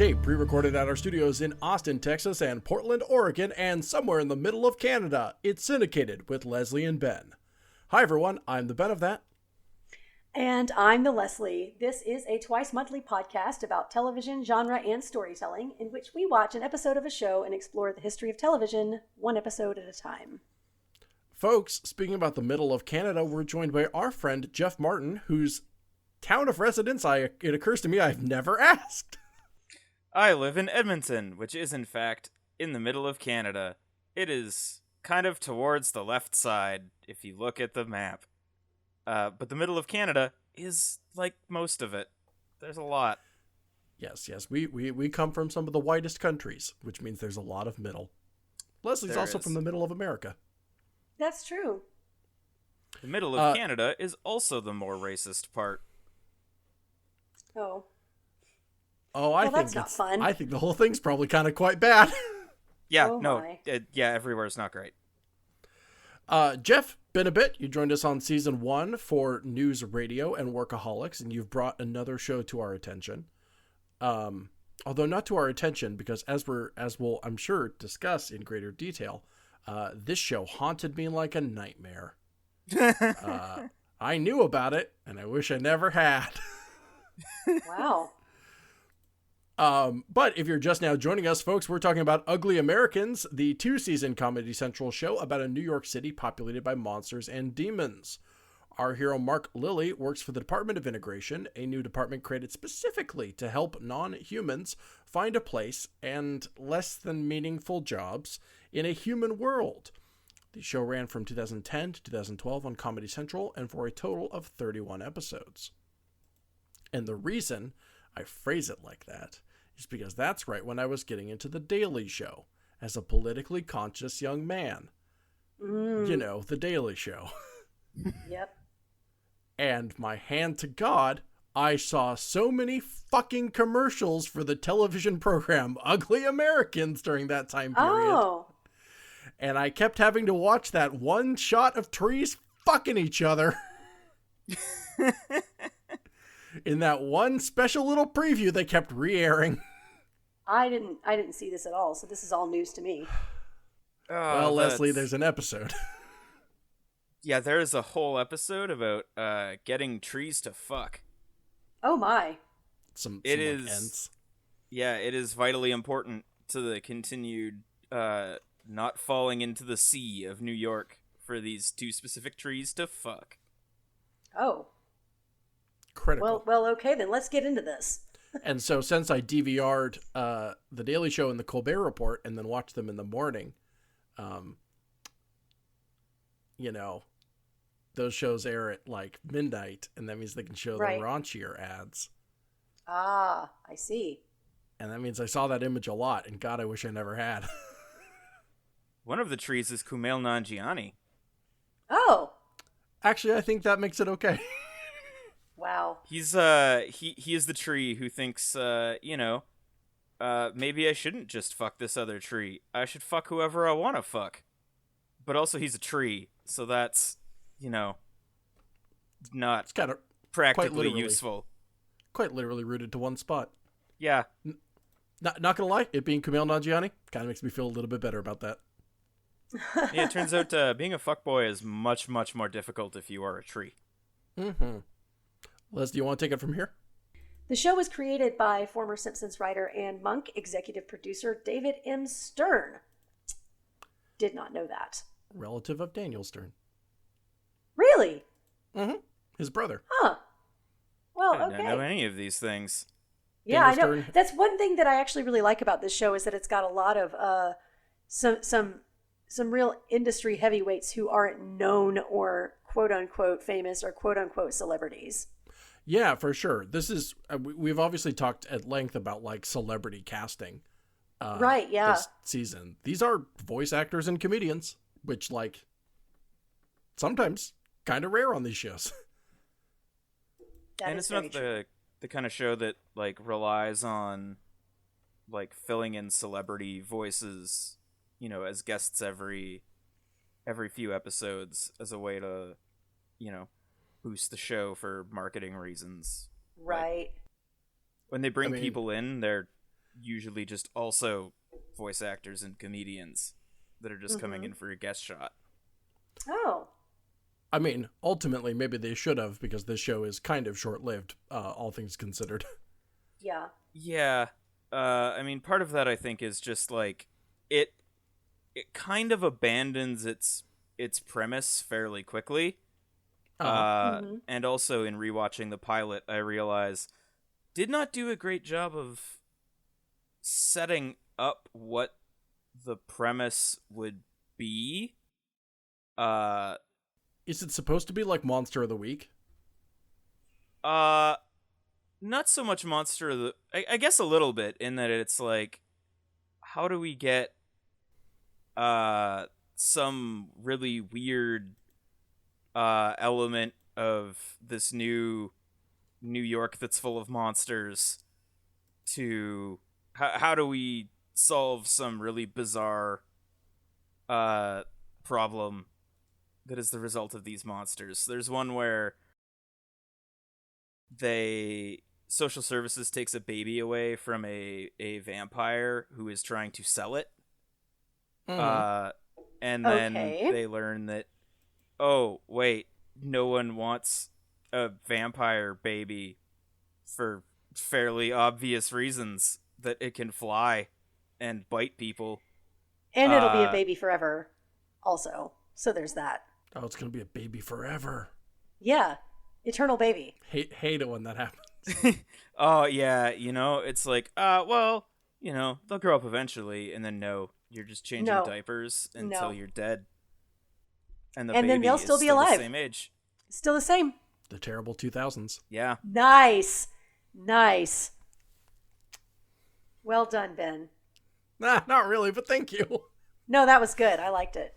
Tape, pre-recorded at our studios in Austin, Texas, and Portland, Oregon, and somewhere in the middle of Canada. It's syndicated with Leslie and Ben. Hi everyone, I'm the Ben of that. And I'm the Leslie. This is a twice-monthly podcast about television, genre, and storytelling, in which we watch an episode of a show and explore the history of television, one episode at a time. Folks, speaking about the middle of Canada, we're joined by our friend Jeff Martin, whose town of residence, it occurs to me, I've never asked. I live in Edmonton, which is in fact in the middle of Canada. It is kind of towards the left side if you look at the map. But the middle of Canada is like most of it. There's a lot. Yes. We come from some of the whitest countries, which means there's a lot of middle. Leslie's also from the middle of America. That's true. The middle of Canada is also the more racist part. Oh, I think that's not fun. I think the whole thing's probably kind of quite bad. Yeah, yeah, everywhere's not great. Jeff, been a bit. You joined us on season 1 for News Radio and Workaholics, and you've brought another show to our attention. Although not to our attention, because as we'll, I'm sure, discuss in greater detail, this show haunted me like a nightmare. I knew about it, and I wish I never had. Wow. But if you're just now joining us, folks, we're talking about Ugly Americans, the 2-season Comedy Central show about a New York City populated by monsters and demons. Our hero, Mark Lilly, works for the Department of Integration, a new department created specifically to help non-humans find a place and less than meaningful jobs in a human world. The show ran from 2010 to 2012 on Comedy Central and for a total of 31 episodes. And the reason I phrase it like that is because that's right when I was getting into The Daily Show as a politically conscious young man. You know, The Daily Show. Yep. And my hand to God, I saw so many fucking commercials for the television program Ugly Americans during that time period. Oh. And I kept having to watch that one shot of trees fucking each other. In that one special little preview they kept re-airing. I didn't see this at all, so this is all news to me. Well, Leslie, there's an episode. Yeah, there's a whole episode about getting trees to fuck. Oh my. It is vitally important to the continued not falling into the sea of New York for these 2 specific trees to fuck. Oh. Critical. Well, okay, then let's get into this. And so since I DVR'd The Daily Show and The Colbert Report and then watched them in the morning, you know, those shows air at like midnight, and that means they can show the raunchier ads. Ah, I see. And that means I saw that image a lot, and God, I wish I never had. One of the trees is Kumail Nanjiani. Oh. Actually, I think that makes it okay. Wow. He's he is the tree who thinks maybe I shouldn't just fuck this other tree. I should fuck whoever I want to fuck. But also he's a tree, so that's, not it's kind of practically useful. Quite literally rooted to one spot. Yeah. Not gonna lie, it being Kumail Nanjiani kind of makes me feel a little bit better about that. Yeah, it turns out being a fuckboy is much, much more difficult if you are a tree. Mm-hmm. Les, do you want to take it from here? The show was created by former Simpsons writer and Monk executive producer David M. Stern. Did not know that. Relative of Daniel Stern. Really? Mm-hmm. His brother. Huh. Well, I okay. don't know any of these things. Yeah, Daniel I know. Stern. That's one thing that I actually really like about this show is that it's got a lot of some real industry heavyweights who aren't known or quote unquote famous or quote unquote celebrities. Yeah, for sure. This is we've obviously talked at length about like celebrity casting. Right, yeah. This season. These are voice actors and comedians, which like sometimes kind of rare on these shows. And it's not the kind of show that like relies on like filling in celebrity voices, as guests every few episodes as a way to, boost the show for marketing reasons. Right. Like, when they bring people in, they're usually just also voice actors and comedians that are just coming in for a guest shot. Oh. I mean, ultimately, maybe they should have, because this show is kind of short-lived, all things considered. Yeah. Yeah. I mean, part of that, I think, is just, like, it kind of abandons its premise fairly quickly. And also, in rewatching the pilot, I realize did not do a great job of setting up what the premise would be. Is it supposed to be like Monster of the Week? Not so much Monster of the... I guess a little bit, in that it's like, how do we get some really weird element of this new New York that's full of monsters to... How do we solve some really bizarre problem that is the result of these monsters? There's one where social services takes a baby away from a vampire who is trying to sell it. And then they learn that, oh, wait, no one wants a vampire baby for fairly obvious reasons, that it can fly and bite people. And it'll be a baby forever also. So there's that. Oh, it's going to be a baby forever. Yeah. Eternal baby. Hate it when that happens. Oh, yeah, it's like, well, they'll grow up eventually, and then no, you're just changing diapers until you're dead. And baby then they'll is still be alive. The same age. Still the same. The terrible 2000s. Yeah. Nice. Well done, Ben. Nah, not really, but thank you. No, that was good. I liked it.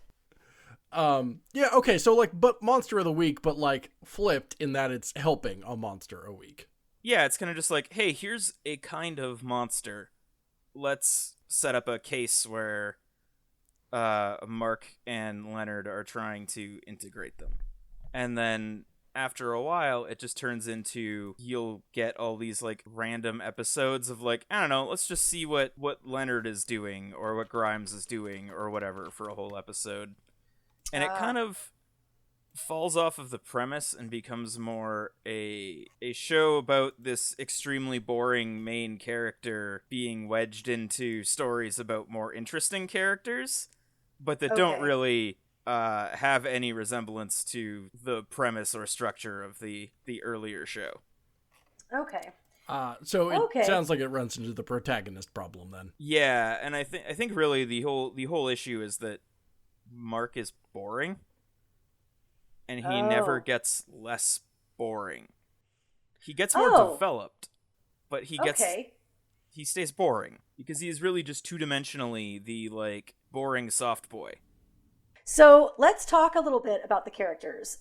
Yeah, okay, so like, but Monster of the Week, but like flipped in that it's helping a monster a week. Yeah, it's kind of just like, hey, here's a kind of monster. Let's set up a case where Mark and Leonard are trying to integrate them. And then after a while, it just turns into, you'll get all these like random episodes of like, I don't know, let's just see what Leonard is doing or what Grimes is doing or whatever for a whole episode. And it kind of falls off of the premise and becomes more a show about this extremely boring main character being wedged into stories about more interesting characters, but that don't really have any resemblance to the premise or structure of the earlier show. Okay. So it sounds like it runs into the protagonist problem then. Yeah, and I think really the whole issue is that Mark is boring, and he never gets less boring. He gets more developed, but he stays boring because he is really just two-dimensionally the like boring soft boy. So let's talk a little bit about the characters,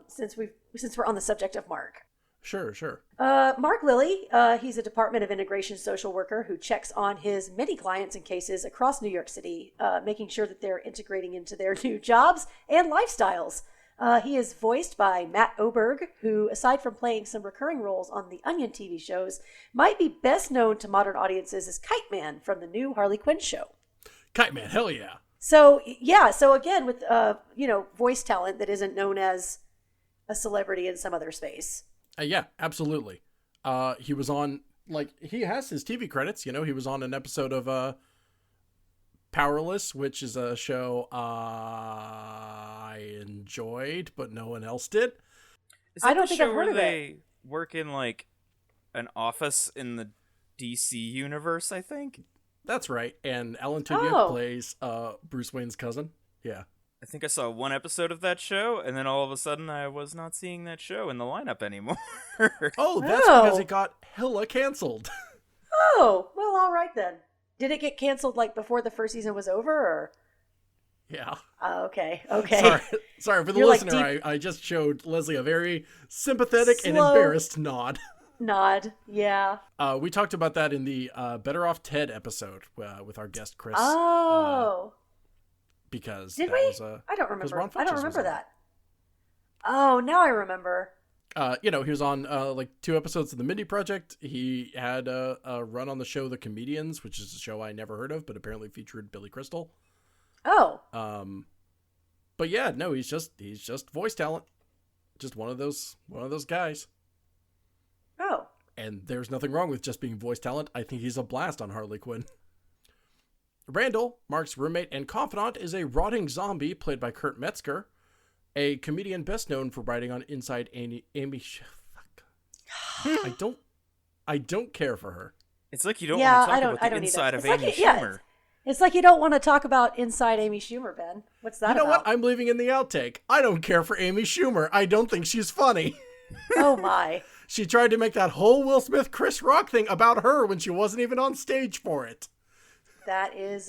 since we're on the subject of Mark. Sure. Mark Lilly, he's a Department of Integration social worker who checks on his many clients and cases across New York City, making sure that they're integrating into their new jobs and lifestyles. He is voiced by Matt Oberg, who, aside from playing some recurring roles on the Onion TV shows, might be best known to modern audiences as Kite Man from the new Harley Quinn show. Kite Man, hell yeah. So again, with voice talent that isn't known as a celebrity in some other space. Yeah, absolutely. He was on, like, he has his TV credits, he was on an episode of Powerless, which is a show I enjoyed, but no one else did. I don't think I've heard of it. They work in, like, an office in the DC universe, I think? That's right, and Alan Tudyk plays Bruce Wayne's cousin. Yeah. I think I saw one episode of that show, and then all of a sudden I was not seeing that show in the lineup anymore. Oh, that's because it got hella canceled. Oh, well, all right then. Did it get canceled like before the first season was over, or? Yeah. Okay. Sorry for the You're listener. like I just showed Leslie a very sympathetic and embarrassed nod. Nod, yeah. We talked about that in the Better Off Ted episode with our guest Chris. Oh. Because did that we? was I don't remember. Ron I don't Funches remember was that. Oh, now I remember. He was on like 2 episodes of the Mindy Project. He had a run on the show The Comedians, which is a show I never heard of, but apparently featured Billy Crystal. Oh. But yeah, no, he's just voice talent. Just one of those guys. Oh. And there's nothing wrong with just being voice talent. I think he's a blast on Harley Quinn. Randall, Mark's roommate and confidant, is a rotting zombie played by Kurt Metzger, a comedian best known for writing on Inside Amy. I don't care for her. It's like you don't want to talk about I the don't inside either. of Amy Schumer. It's like you don't want to talk about Inside Amy Schumer, Ben. What's that You know about? what? I'm leaving in the outtake. I don't care for Amy Schumer. I don't think she's funny. Oh my. She tried to make that whole Will Smith Chris Rock thing about her when she wasn't even on stage for it. That is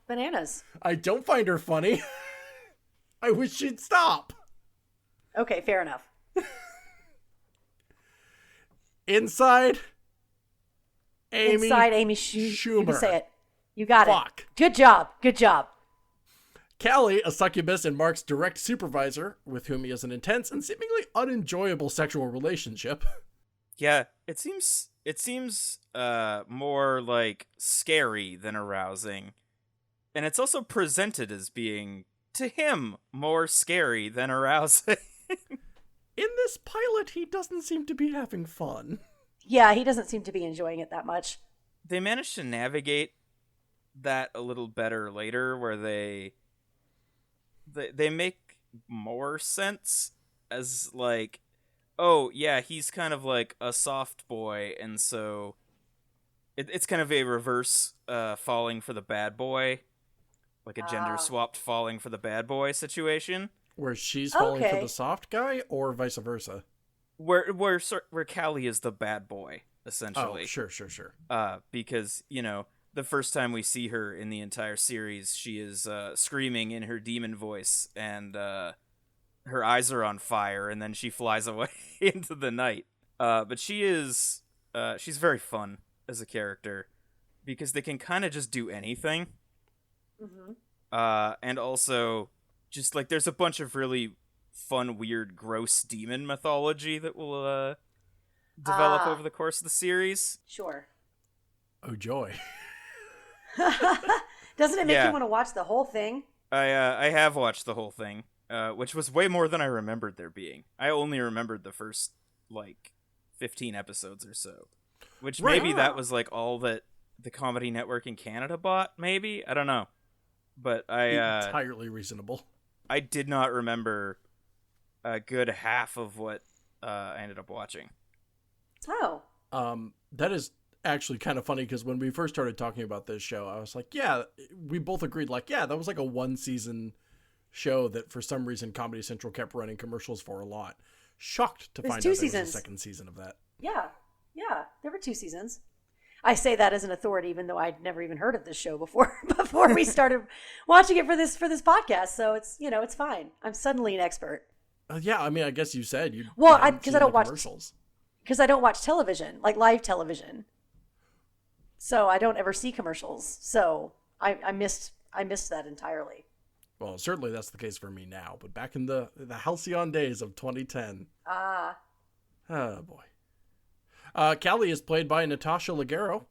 bananas. I don't find her funny. I wish she'd stop. Okay, fair enough. Inside Amy Schumer. You can say it. You got Fuck. it. Good job. Good job. Callie, a succubus and Mark's direct supervisor, with whom he has an intense and seemingly unenjoyable sexual relationship. Yeah, it seems more like scary than arousing. And it's also presented as being, to him, more scary than arousing. In this pilot, he doesn't seem to be having fun. Yeah, he doesn't seem to be enjoying it that much. They managed to navigate that a little better later, where they make more sense as like, oh yeah, he's kind of like a soft boy, and so it's kind of a reverse falling for the bad boy, like a gender swapped falling for the bad boy situation, Where she's falling for Okay. the soft guy, or vice versa? where Callie is the bad boy essentially. Oh, sure. Because the first time we see her in the entire series, she is screaming in her demon voice, and her eyes are on fire, and then she flies away into the night. But she's very fun as a character, because they can kind of just do anything. Mm-hmm. And also, just like, there's a bunch of really fun, weird, gross demon mythology that will develop over the course of the series. Sure. Oh, joy. Doesn't it make Yeah. you want to watch the whole thing? I have watched the whole thing, which was way more than I remembered there being. I only remembered the first, 15 episodes or so. Which Right. maybe that was, all that the Comedy Network in Canada bought, maybe? I don't know. But Entirely reasonable. I did not remember a good half of what I ended up watching. Oh. That is actually kind of funny, because when we first started talking about this show, I was like, yeah, we both agreed, that was like a 1-season show that for some reason Comedy Central kept running commercials for a lot. Shocked to There's find 2 out there seasons. was a second season of that. Yeah. There were 2 seasons. I say that as an authority, even though I'd never even heard of this show before we started watching it for this podcast. So it's it's fine. I'm suddenly an expert. Yeah, I mean, I guess you said you. Well, hadn't because seen I don't the watch commercials. because I don't watch television, like live television. So I don't ever see commercials. So I missed that entirely. Well, certainly that's the case for me now. But back in the halcyon days of 2010. Ah. Oh, boy. Callie is played by Natasha Leggero,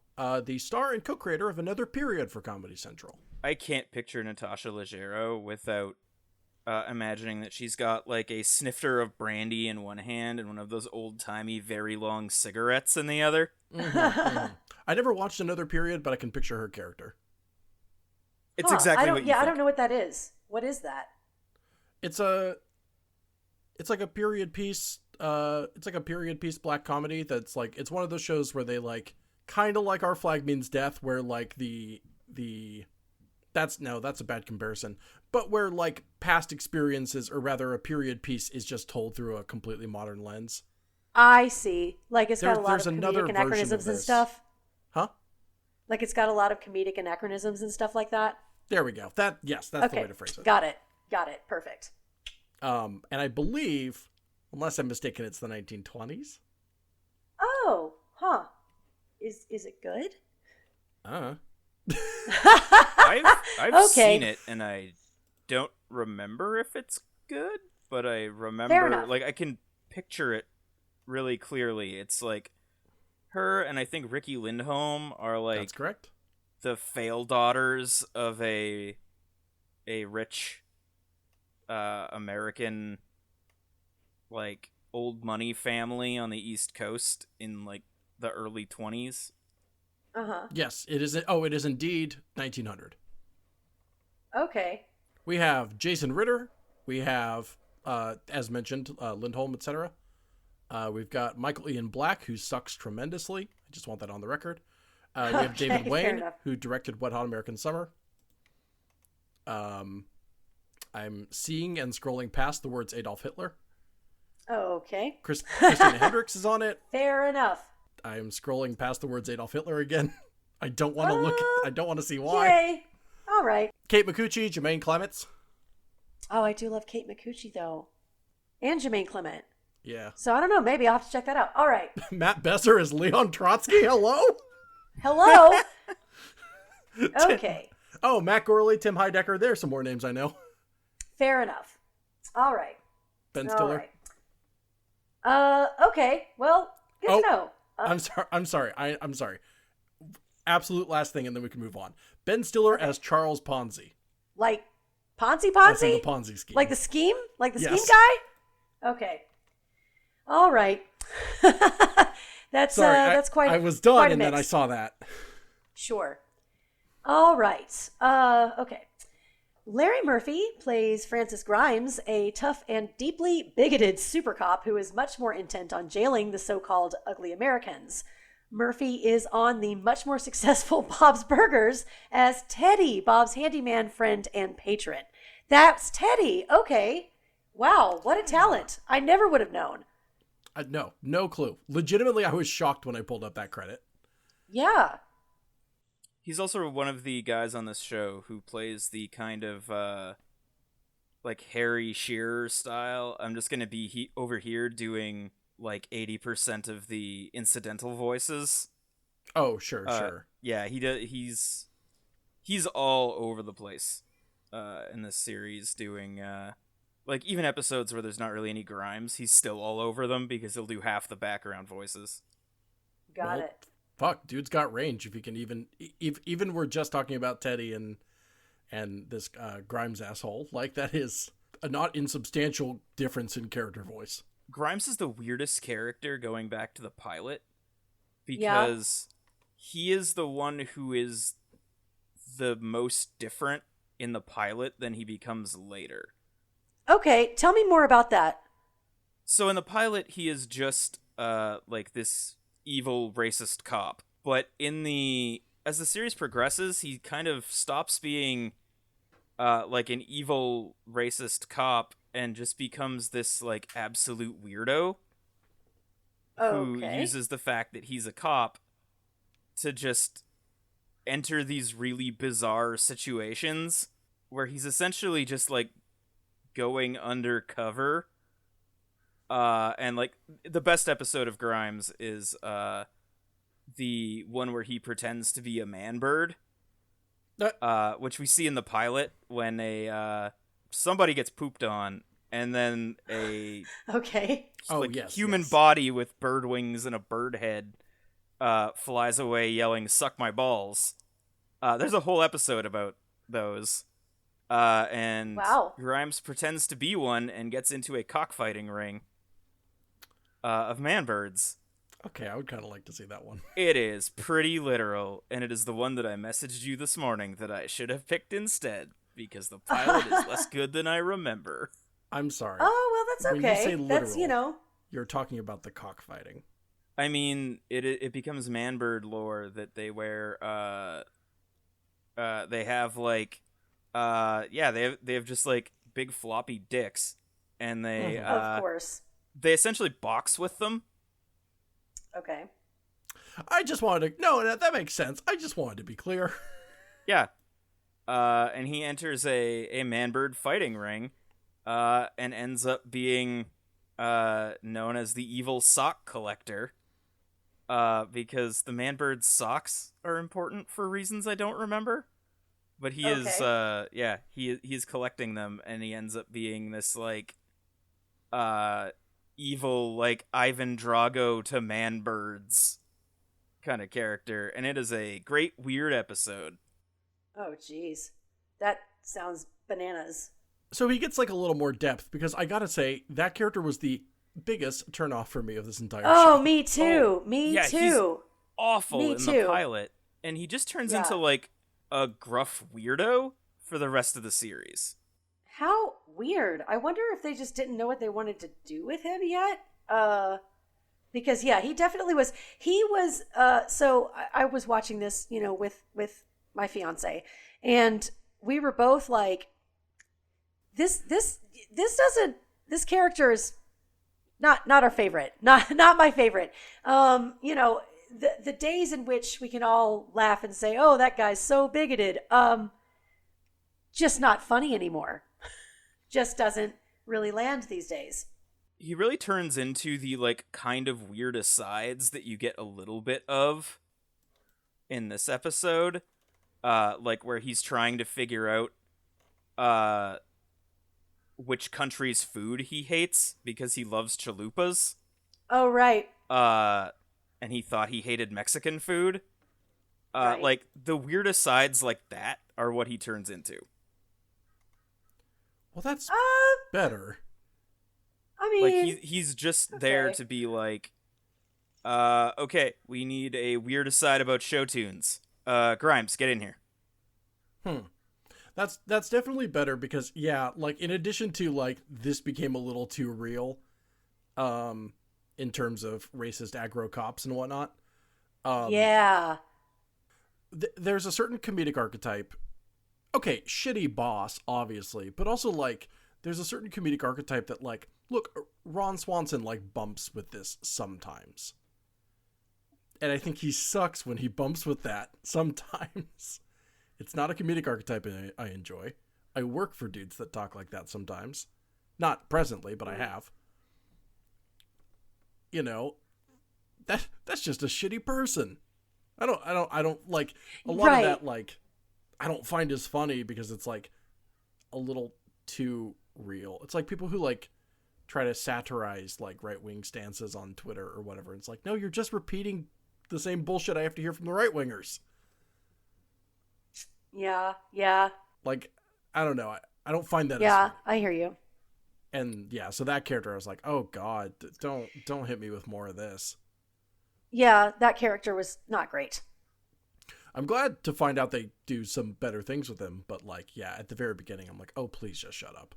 the star and co-creator of Another Period for Comedy Central. I can't picture Natasha Leggero without imagining that she's got a snifter of brandy in one hand and one of those old-timey, very long cigarettes in the other. I never watched Another Period, but I can picture her character. It's exactly what you think. I don't know what that is. What is that? It's like a period piece. It's like a period piece black comedy that's it's one of those shows where they kind of like Our Flag Means Death, where that's a bad comparison, but where past experiences, or rather a period piece, is just told through a completely modern lens. I see. It's got a lot There's of another comedic version of anachronisms and this. stuff. Huh? It's got a lot of comedic anachronisms and stuff like that. There we go. That's the way to phrase it. Got it. Perfect. And I believe, unless I'm mistaken, it's the 1920s. Oh, huh. Is it good? I've Okay. seen it, and I don't remember if it's good, but I remember, enough. I can picture it really clearly. It's like her and I think Ricky Lindholm are like That's correct. the failed daughters of a rich American like old money family on the East Coast in like the early 20s. Uh-huh. Yes, it is. Oh, it is indeed 1900. Okay. We have Jason Ritter. We have, as mentioned, Lindholm, etc. We've got Michael Ian Black, who sucks tremendously. I just want that on the record. We have Okay, David fair Wayne, enough. who directed Wet Hot American Summer. I'm seeing and scrolling past the words Adolf Hitler. Okay. Christina Hendricks is on it. Fair enough. I'm scrolling past the words Adolf Hitler again. I don't want to look. I don't want to see why. Yay. All right. Kate Micucci, Jermaine Clements. Oh, I do love Kate Micucci, though. And Jermaine Clement. Yeah. So I don't know. Maybe I'll have to check that out. All right. Matt Besser is Leon Trotsky. Hello. Hello. Okay. Oh, Matt Gorley, Tim Heidecker. There's some more names I know. Fair enough. All right. Ben All Stiller. right. Okay. Well, good Oh. to know. I'm sorry. I'm sorry. Absolute last thing, and then we can move on. Ben Stiller as Charles Ponzi. Like Ponzi? As in the Ponzi scheme. Like the scheme? Like the Yes. scheme guy? Okay. All right. That's Sorry, that's quite. I was done, quite a and then I mix. saw that. Sure. All right. Okay. Larry Murphy plays Francis Grimes, a tough and deeply bigoted super cop who is much more intent on jailing the so-called ugly Americans. Murphy is on the much more successful Bob's Burgers as Teddy, Bob's handyman friend and patron. That's Teddy. Okay. Wow, what a talent. I never would have known. No clue. Legitimately, I was shocked when I pulled up that credit. Yeah. He's also one of the guys on this show who plays the kind of like Harry Shearer style. I'm just gonna be over here doing like 80% of the incidental voices. Oh, sure. Yeah, he does. He's all over the place in this series, doing like even episodes where there's not really any Grimes. He's still all over them because he'll do half the background voices. Got Well, it. Fuck, dude's got range. If he can even we're just talking about Teddy and this Grimes asshole, like that is a not insubstantial difference in character voice. Grimes is the weirdest character going back to the pilot because he is the one who is the most different in the pilot than he becomes later. Okay, tell me more about that. So in the pilot, he is just like this evil racist cop, but as the series progresses, he kind of stops being like an evil racist cop and just becomes this like absolute weirdo who Okay. uses the fact that he's a cop to just enter these really bizarre situations where he's essentially just like going undercover. And like the best episode of Grimes is the one where he pretends to be a man bird, which we see in the pilot when somebody gets pooped on, and then a Okay. human body with bird wings and a bird head flies away yelling "Suck my balls." There's a whole episode about those. And Wow. Grimes pretends to be one and gets into a cockfighting ring of man birds. Okay, I would kind of like to see that one. It is pretty literal, and it is the one that I messaged you this morning that I should have picked instead, because the pilot is less good than I remember. I'm sorry. Oh, well, that's When you okay. say That's, literal- You're talking about the cockfighting. I mean, it becomes man bird lore that they wear, they have, like, they have just, like, big floppy dicks, and they, of course. they essentially box with them. Okay. I just wanted to... No, that makes sense. I just wanted to be clear. Yeah. And he enters a man-bird fighting ring, and ends up being known as the evil sock collector, because the man-bird's socks are important for reasons I don't remember. But he is, he is collecting them, and he ends up being this, like, evil, like Ivan Drago to Man Birds kind of character, and it is a great weird episode. Oh, jeez. That sounds bananas. So he gets like a little more depth because I gotta say that character was the biggest turnoff for me of this entire show. Oh, me too. Me yeah, too. He's awful Me in too. the pilot, and he just turns Yeah. into like a gruff weirdo for the rest of the series. How weird. I wonder if they just didn't know what they wanted to do with him yet. Because yeah, he definitely was. He was. So I was watching this, with my fiance, and we were both like, this doesn't. This character is not our favorite. Not my favorite. The days in which we can all laugh and say, "Oh, that guy's so bigoted." Just not funny anymore. Just doesn't really land these days. He really turns into the like kind of weird asides that you get a little bit of in this episode, like where he's trying to figure out which country's food he hates because he loves chalupas. Oh, right. And he thought he hated Mexican food. Right. Like the weird asides like that are what he turns into. Well, that's better. I mean, Like he's just there to be like, okay, we need a weird aside about show tunes. Grimes, get in here. That's definitely better because yeah, like in addition to like this became a little too real, in terms of racist aggro cops and whatnot. yeah. There's a certain comedic archetype. Okay, shitty boss, obviously, but also like there's a certain comedic archetype that like, look, Ron Swanson like bumps with this sometimes. And I think he sucks when he bumps with that sometimes. It's not a comedic archetype I enjoy. I work for dudes that talk like that sometimes. Not presently, but I have. That's just a shitty person. I don't like a lot of that, like I don't find as funny because it's like a little too real. It's like people who like try to satirize like right-wing stances on Twitter or whatever. It's like, no, you're just repeating the same bullshit I have to hear from the right-wingers. Yeah. Like, I don't know. I don't find that as Yeah, funny. I hear you. And yeah, so that character, I was like, oh god, don't hit me with more of this. Yeah, that character was not great. I'm glad to find out they do some better things with him, but like, yeah, at the very beginning, I'm like, oh, please just shut up.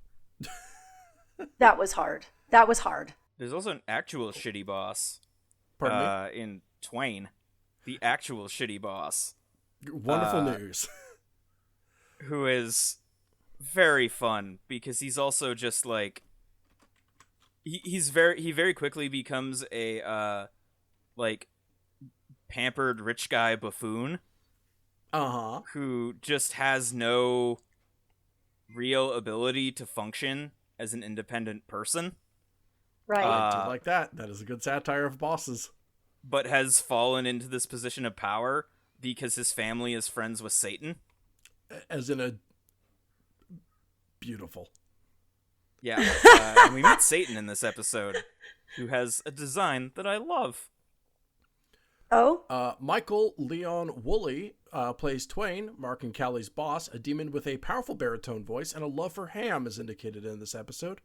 That was hard. There's also an actual shitty boss. Pardon me? In Twain. The actual shitty boss. Wonderful news. Who is very fun because he's also just like he very quickly becomes a like pampered rich guy buffoon who just has no real ability to function as an independent person, Right. I do like that. That is a good satire of bosses. but has fallen into this position of power because his family is friends with Satan. As in a beautiful. Yeah, and we meet Satan in this episode, who has a design that I love. Oh? Michael Leon Woolley plays Twain, Mark and Callie's boss, a demon with a powerful baritone voice and a love for ham is indicated in this episode.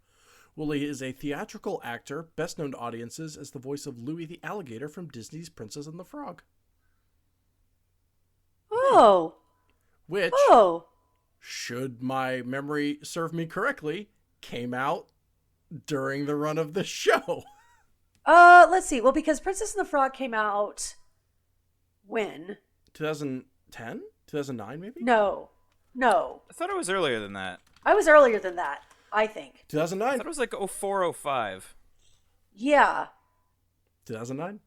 Woolley is a theatrical actor, best known to audiences as the voice of Louie the Alligator from Disney's Princess and the Frog. Oh. Which, Oh. should my memory serve me correctly, came out during the run of the show. Let's see. Well, because Princess and the Frog came out when? 2010? 2009 maybe? No. I thought it was earlier than that. I was earlier than that, I think. I 2009? thought it was like 04, 05. Yeah. 2009?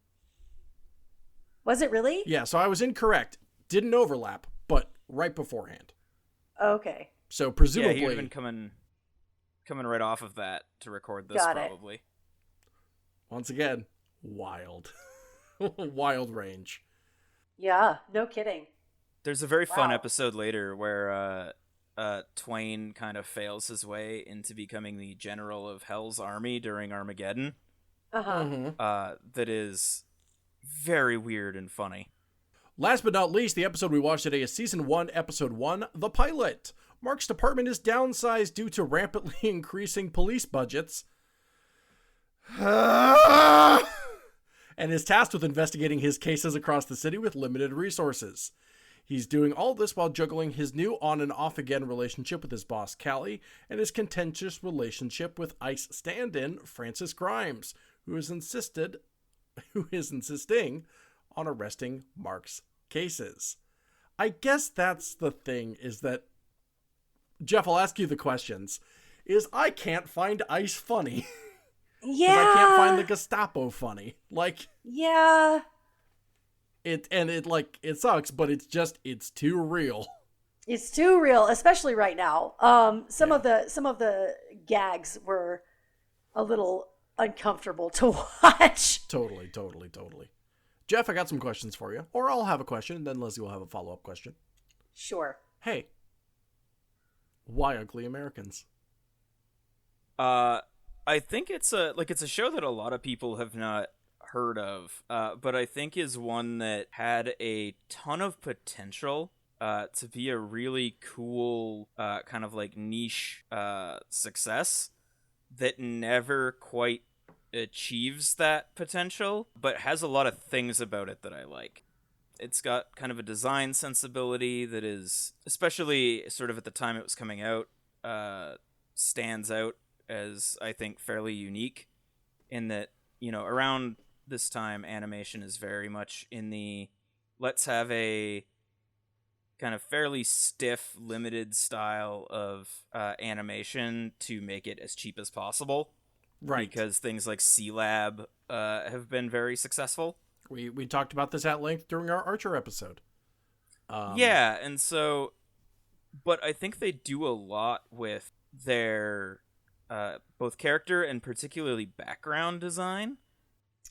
Was it really? Yeah, so I was incorrect. Didn't overlap, but right beforehand. Okay. So Yeah, presumably, he would have been coming right off of that to record this, Got it. probably. once again, wild. Wild range. Yeah, no kidding. There's a very fun Wow. episode later where Twain kind of fails his way into becoming the general of Hell's army during Armageddon. that is very weird and funny. Last but not least, the episode we watched today is Season 1, Episode 1, The Pilot. Mark's department is downsized due to rapidly increasing police budgets and is tasked with investigating his cases across the city with limited resources. He's doing all this while juggling his new on and off again relationship with his boss, Callie, and his contentious relationship with ICE stand-in Francis Grimes, who is insisting on arresting Mark's cases. I guess that's the thing, is that, Jeff, I'll ask you the questions, is I can't find ICE funny. Yeah. I can't find the Gestapo funny. Like, yeah. It sucks, but it's too real. It's too real, especially right now. Some of the gags were a little uncomfortable to watch. Totally. Jeff, I got some questions for you. Or I'll have a question, and then Leslie will have a follow-up question. Sure. Hey, why Ugly Americans? I think it's a show that a lot of people have not heard of, but I think is one that had a ton of potential to be a really cool kind of like niche success that never quite achieves that potential, but has a lot of things about it that I like. It's got kind of a design sensibility that is, especially sort of at the time it was coming out, stands out as, I think, fairly unique in that, around this time, animation is very much in the let's have a kind of fairly stiff, limited style of animation to make it as cheap as possible. Right. Because things like C-Lab have been very successful. We talked about this at length during our Archer episode. Yeah, and so, but I think they do a lot with their both character and particularly background design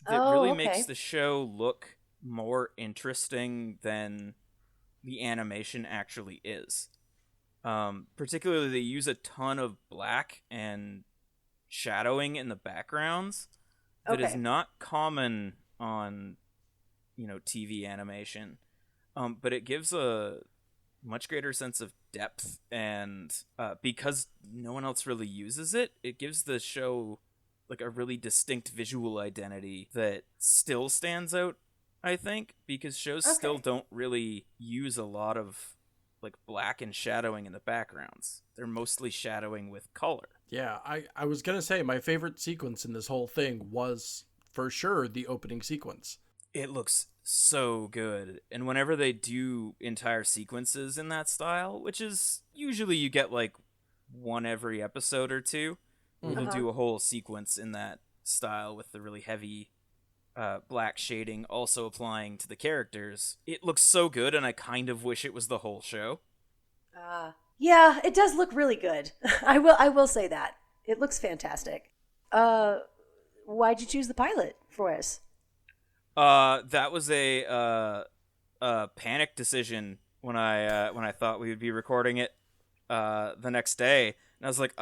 that really makes the show look more interesting than the animation actually is. Particularly, they use a ton of black and shadowing in the backgrounds that is not common on TV animation, but it gives a much greater sense of depth, and because no one else really uses it, it gives the show like a really distinct visual identity that still stands out, I think, because shows still don't really use a lot of like black and shadowing in the backgrounds. They're mostly shadowing with color. Yeah, I was gonna say my favorite sequence in this whole thing was for sure the opening sequence. It looks so good, and whenever they do entire sequences in that style, which is usually you get like one every episode or two, they'll do a whole sequence in that style with the really heavy black shading also applying to the characters. It looks so good, and I kind of wish it was the whole show. Yeah, it does look really good. I will say that. It looks fantastic. Why'd you choose the pilot for us? That was a panic decision when I thought we would be recording it the next day, and I was like,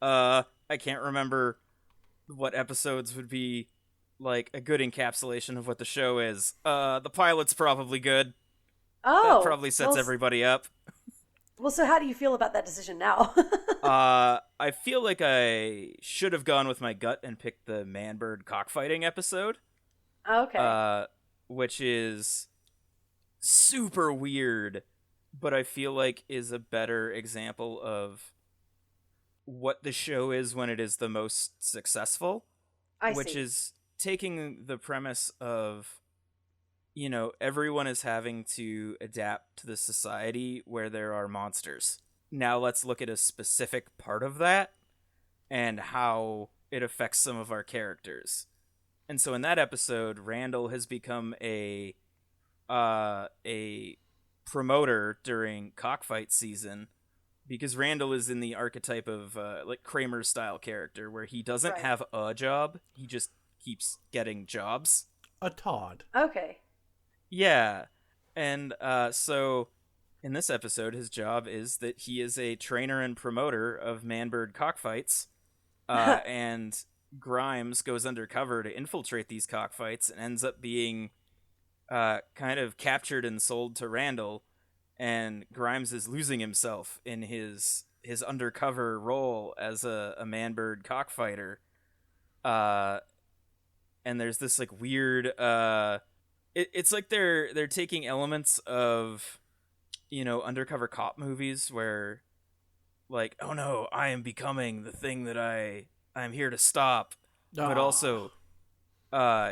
I can't remember what episodes would be like a good encapsulation of what the show is. The pilot's probably good. That probably sets everybody up. Well, so how do you feel about that decision now? I feel like I should have gone with my gut and picked the man-bird cockfighting episode. Okay. Which is super weird, but I feel like is a better example of what the show is when it is the most successful. Which is taking the premise of, everyone is having to adapt to the society where there are monsters. Now let's look at a specific part of that and how it affects some of our characters. And so in that episode, Randall has become a promoter during cockfight season because Randall is in the archetype of like Kramer style character where he doesn't have a job, he just keeps getting jobs. A Todd. Okay. Yeah. And so in this episode, his job is that he is a trainer and promoter of man-bird cockfights. And Grimes goes undercover to infiltrate these cockfights and ends up being kind of captured and sold to Randall, and Grimes is losing himself in his undercover role as a man-bird cockfighter. And there's this like weird it's like they're taking elements of, you know, undercover cop movies where like, oh no, I am becoming the thing that I'm here to stop. But also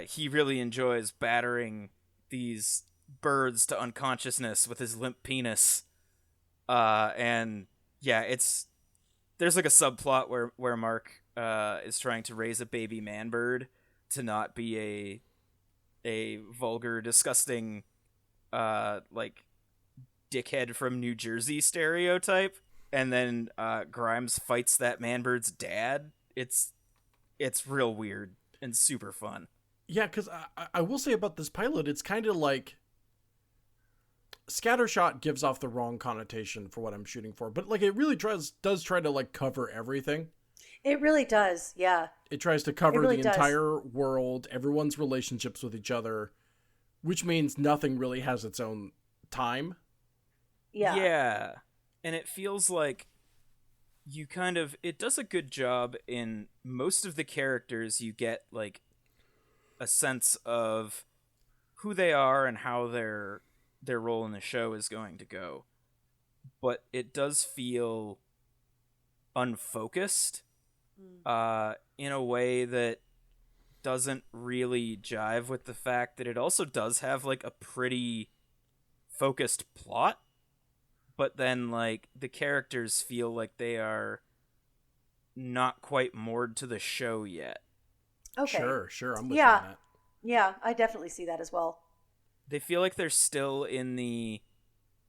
he really enjoys battering these birds to unconsciousness with his limp penis. And yeah, there's like a subplot where Mark is trying to raise a baby man bird to not be a vulgar, disgusting like dickhead from New Jersey stereotype, and then Grimes fights that man bird's dad. It's real weird and super fun. Yeah, because I will say about this pilot, it's kind of like scattershot gives off the wrong connotation for what I'm shooting for, but like it really does try to like cover everything. It really does, yeah. It tries to cover really the entire world, everyone's relationships with each other, which means nothing really has its own time. Yeah. Yeah. And it feels like it does a good job in most of the characters. You get like a sense of who they are and how their role in the show is going to go. But it does feel unfocused in a way that doesn't really jive with the fact that it also does have like a pretty focused plot, but then like the characters feel like they are not quite moored to the show yet. Okay. Sure, I'm with you on that. Yeah, I definitely see that as well. They feel like they're still in the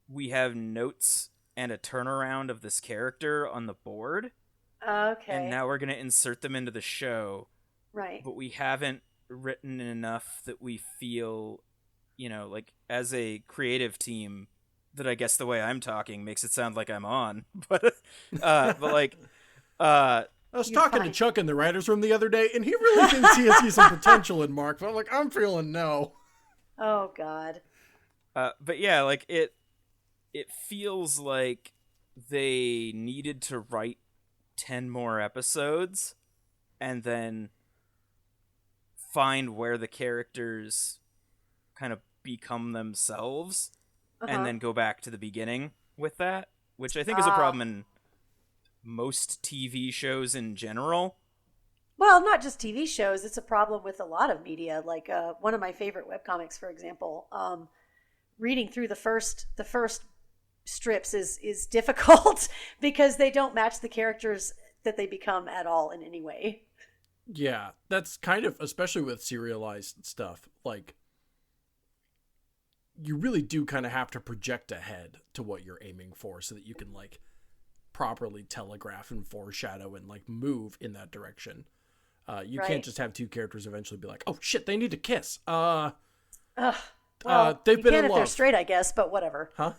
we have notes and a turnaround of this character on the board. Okay. And now we're going to insert them into the show. Right. But we haven't written enough that we feel, you know, like as a creative team, that I guess the way I'm talking makes it sound like I'm on. But like I was talking to Chuck in the writer's room the other day, and he really thinks he sees some potential in Mark, but I'm like, I'm feeling no. Oh God. But yeah, like it feels like they needed to write 10 more episodes and then find where the characters kind of become themselves and then go back to the beginning with that, which I think is a problem in most TV shows in general. Well, not just TV shows. It's a problem with a lot of media. Like one of my favorite webcomics, for example, reading through the first strips is difficult because they don't match the characters that they become at all in any way. Yeah, that's kind of, especially with serialized stuff, like you really do kind of have to project ahead to what you're aiming for so that you can like properly telegraph and foreshadow and like move in that direction. You can't just have two characters eventually be like, oh shit, they need to kiss. Well, they've been in if love. They're straight, I guess, but whatever. Huh?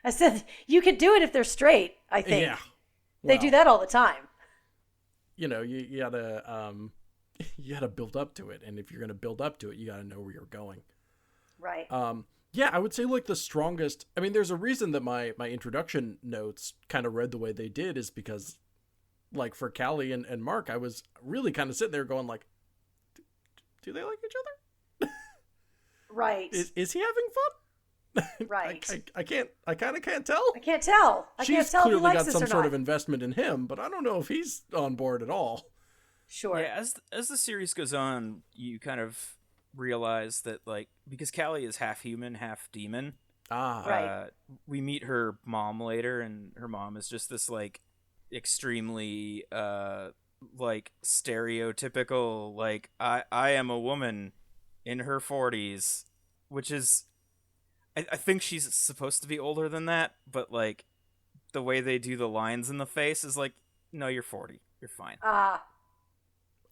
I said you could do it if they're straight. I think. Yeah, they do that all the time. You know, you gotta you gotta build up to it, and if you're gonna build up to it, you gotta know where you're going. Right. Yeah, I would say like the strongest. I mean, there's a reason that my introduction notes kind of read the way they did is because, like for Callie and Mark, I was really kind of sitting there going like, do they like each other? Right. Is he having fun? Right. I kind of can't tell. I can't tell. She's if he clearly likes got this some or sort not. of investment in him, but I don't know if he's on board at all. Sure. Yeah, as the series goes on, you kind of realize that like because Callie is half human, half demon. Right. We meet her mom later, and her mom is just this like extremely like stereotypical like I am a woman in her 40s, which is I think she's supposed to be older than that, but like the way they do the lines in the face is like, no, you're 40, you're fine.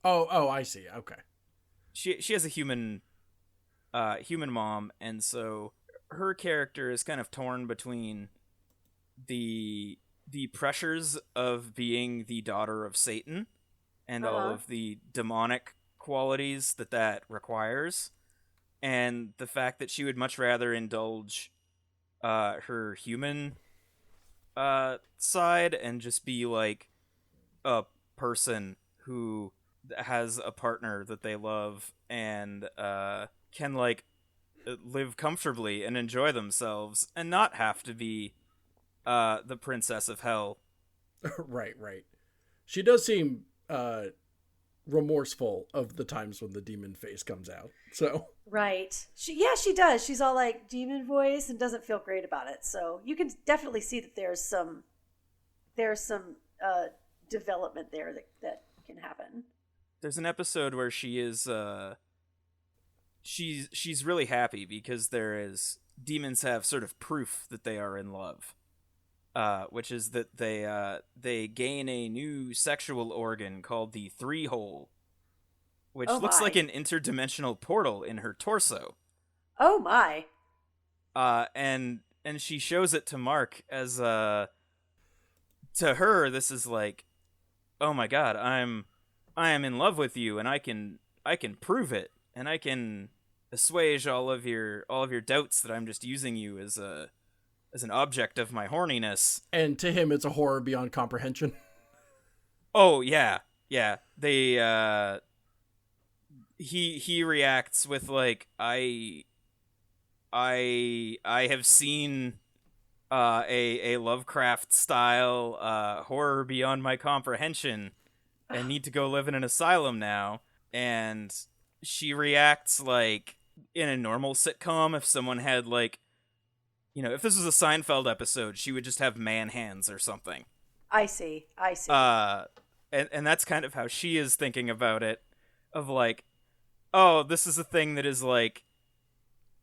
Oh, I see. Okay. She has a human mom, and so her character is kind of torn between the pressures of being the daughter of Satan and all of the demonic qualities that requires, and the fact that she would much rather indulge her human side and just be like a person who has a partner that they love and can like live comfortably and enjoy themselves and not have to be the princess of hell. Right. She does seem remorseful of the times when the demon face comes out. So Right. She does. She's all like demon voice and doesn't feel great about it. So you can definitely see that there's some development there that can happen. There's an episode where she is she's really happy because demons have sort of proof that they are in love. Which is that they gain a new sexual organ called the three hole, which looks like an interdimensional portal in her torso. Oh my! And she shows it to Mark as to her this is like, oh my god, I am in love with you, and I can prove it, and I can assuage all of your doubts that I'm just using you as an object of my horniness. And to him, it's a horror beyond comprehension. Oh, yeah. They, he reacts with, like, I have seen, a Lovecraft-style, horror beyond my comprehension, and need to go live in an asylum now. And she reacts like in a normal sitcom if someone had, like, if this was a Seinfeld episode, she would just have man hands or something. I see. And that's kind of how she is thinking about it, of like, oh, this is a thing that is like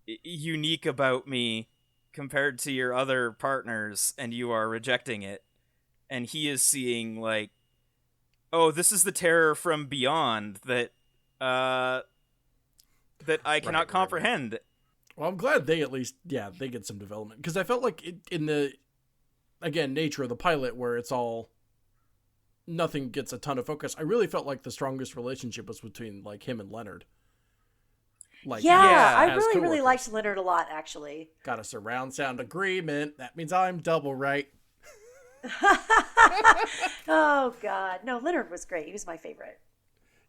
unique about me compared to your other partners, and you are rejecting it. And he is seeing like, oh, this is the terror from beyond that I cannot comprehend. Right. Well, I'm glad they at least, they get some development. Because I felt like in the, again, nature of the pilot, where it's all, nothing gets a ton of focus, I really felt like the strongest relationship was between, like, him and Leonard. Like, I really liked Leonard a lot, actually. Got a surround sound agreement. That means I'm double right. Oh, God. No, Leonard was great. He was my favorite.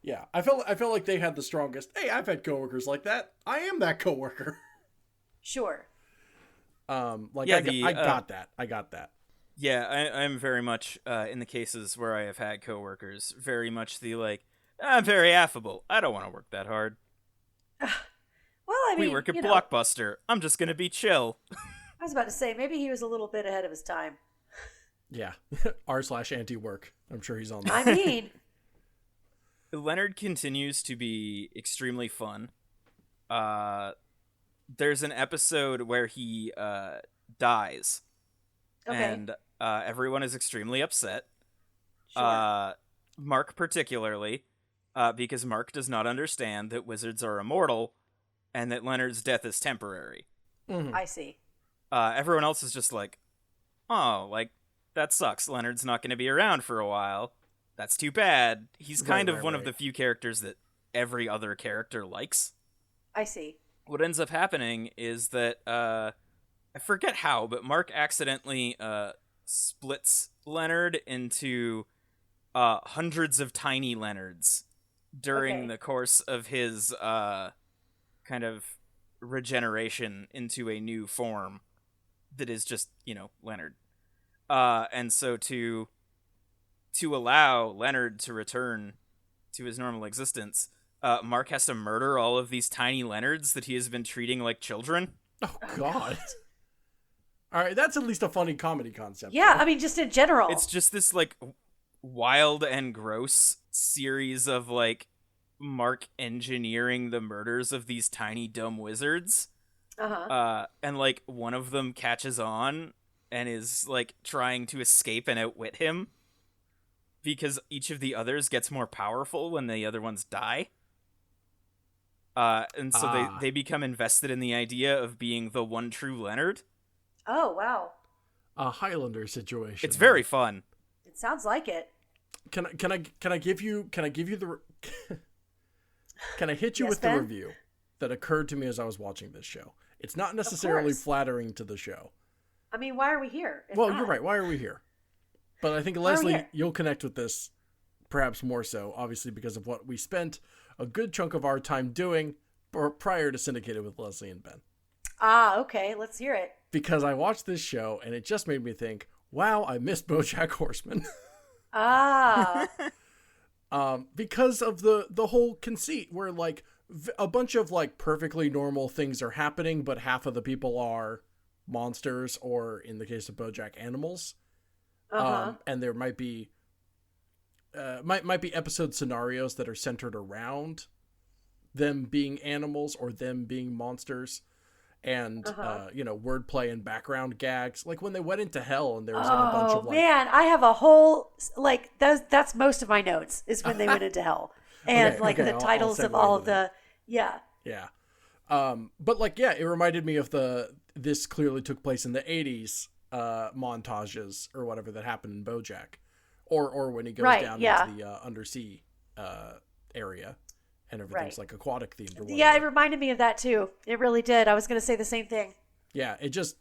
Yeah, I felt like they had the strongest. Hey, I've had coworkers like that. I am that coworker. Sure. I got that. Yeah, I'm very much in the cases where I have had coworkers, very much the like, I'm very affable. I don't want to work that hard. Well, I mean, we work at Blockbuster. I'm just gonna be chill. I was about to say maybe he was a little bit ahead of his time. Yeah, r/anti-work. I'm sure he's on that. I mean, Leonard continues to be extremely fun. There's an episode where he dies, and everyone is extremely upset. Sure. Mark particularly, because Mark does not understand that wizards are immortal, and that Leonard's death is temporary. Mm-hmm. I see. Everyone else is just like, oh, like, that sucks. Leonard's not going to be around for a while. That's too bad. He's kind of one of the few characters that every other character likes. I see. What ends up happening is that, I forget how, but Mark accidentally splits Leonard into hundreds of tiny Leonards during the course of his kind of regeneration into a new form that is just, Leonard. And so to allow Leonard to return to his normal existence, Mark has to murder all of these tiny Leonards that he has been treating like children. Oh, God. All right, that's at least a funny comedy concept. Yeah, though. I mean, just in general. It's just this, like, wild and gross series of, like, Mark engineering the murders of these tiny, dumb wizards. And, like, one of them catches on and is, like, trying to escape and outwit him, because each of the others gets more powerful when the other ones die. And so they become invested in the idea of being the one true Leonard. Oh, wow. A Highlander situation. It's very fun. It sounds like it. Can I give you the can I hit you Yes, with Ben? the review that occurred to me as I was watching this show? It's not necessarily course. flattering to the show. I mean, why are we here? if Well, not? you're right. Why are we here? But I think Why are we Leslie, here? you'll connect with this perhaps more so, obviously because of what we spent a good chunk of our time doing prior to Syndicated with Leslie and Ben. Ah, okay. Let's hear it. Because I watched this show and it just made me think, wow, I missed BoJack Horseman. Ah, Because of the whole conceit where like a bunch of like perfectly normal things are happening, but half of the people are monsters, or in the case of BoJack, animals. And there might be might be episode scenarios that are centered around them being animals or them being monsters, and wordplay and background gags, like when they went into hell and there was like a bunch of like man, I have a whole like that's most of my notes is when they went into hell, and the I'll titles of segue all into of the yeah. But like, yeah, it reminded me of this clearly took place in the 80s montages or whatever that happened in BoJack, or when he goes down into the undersea area and everything's like aquatic themed or whatever. Yeah, it reminded me of that too. It really did. I was going to say the same thing. Yeah, it just,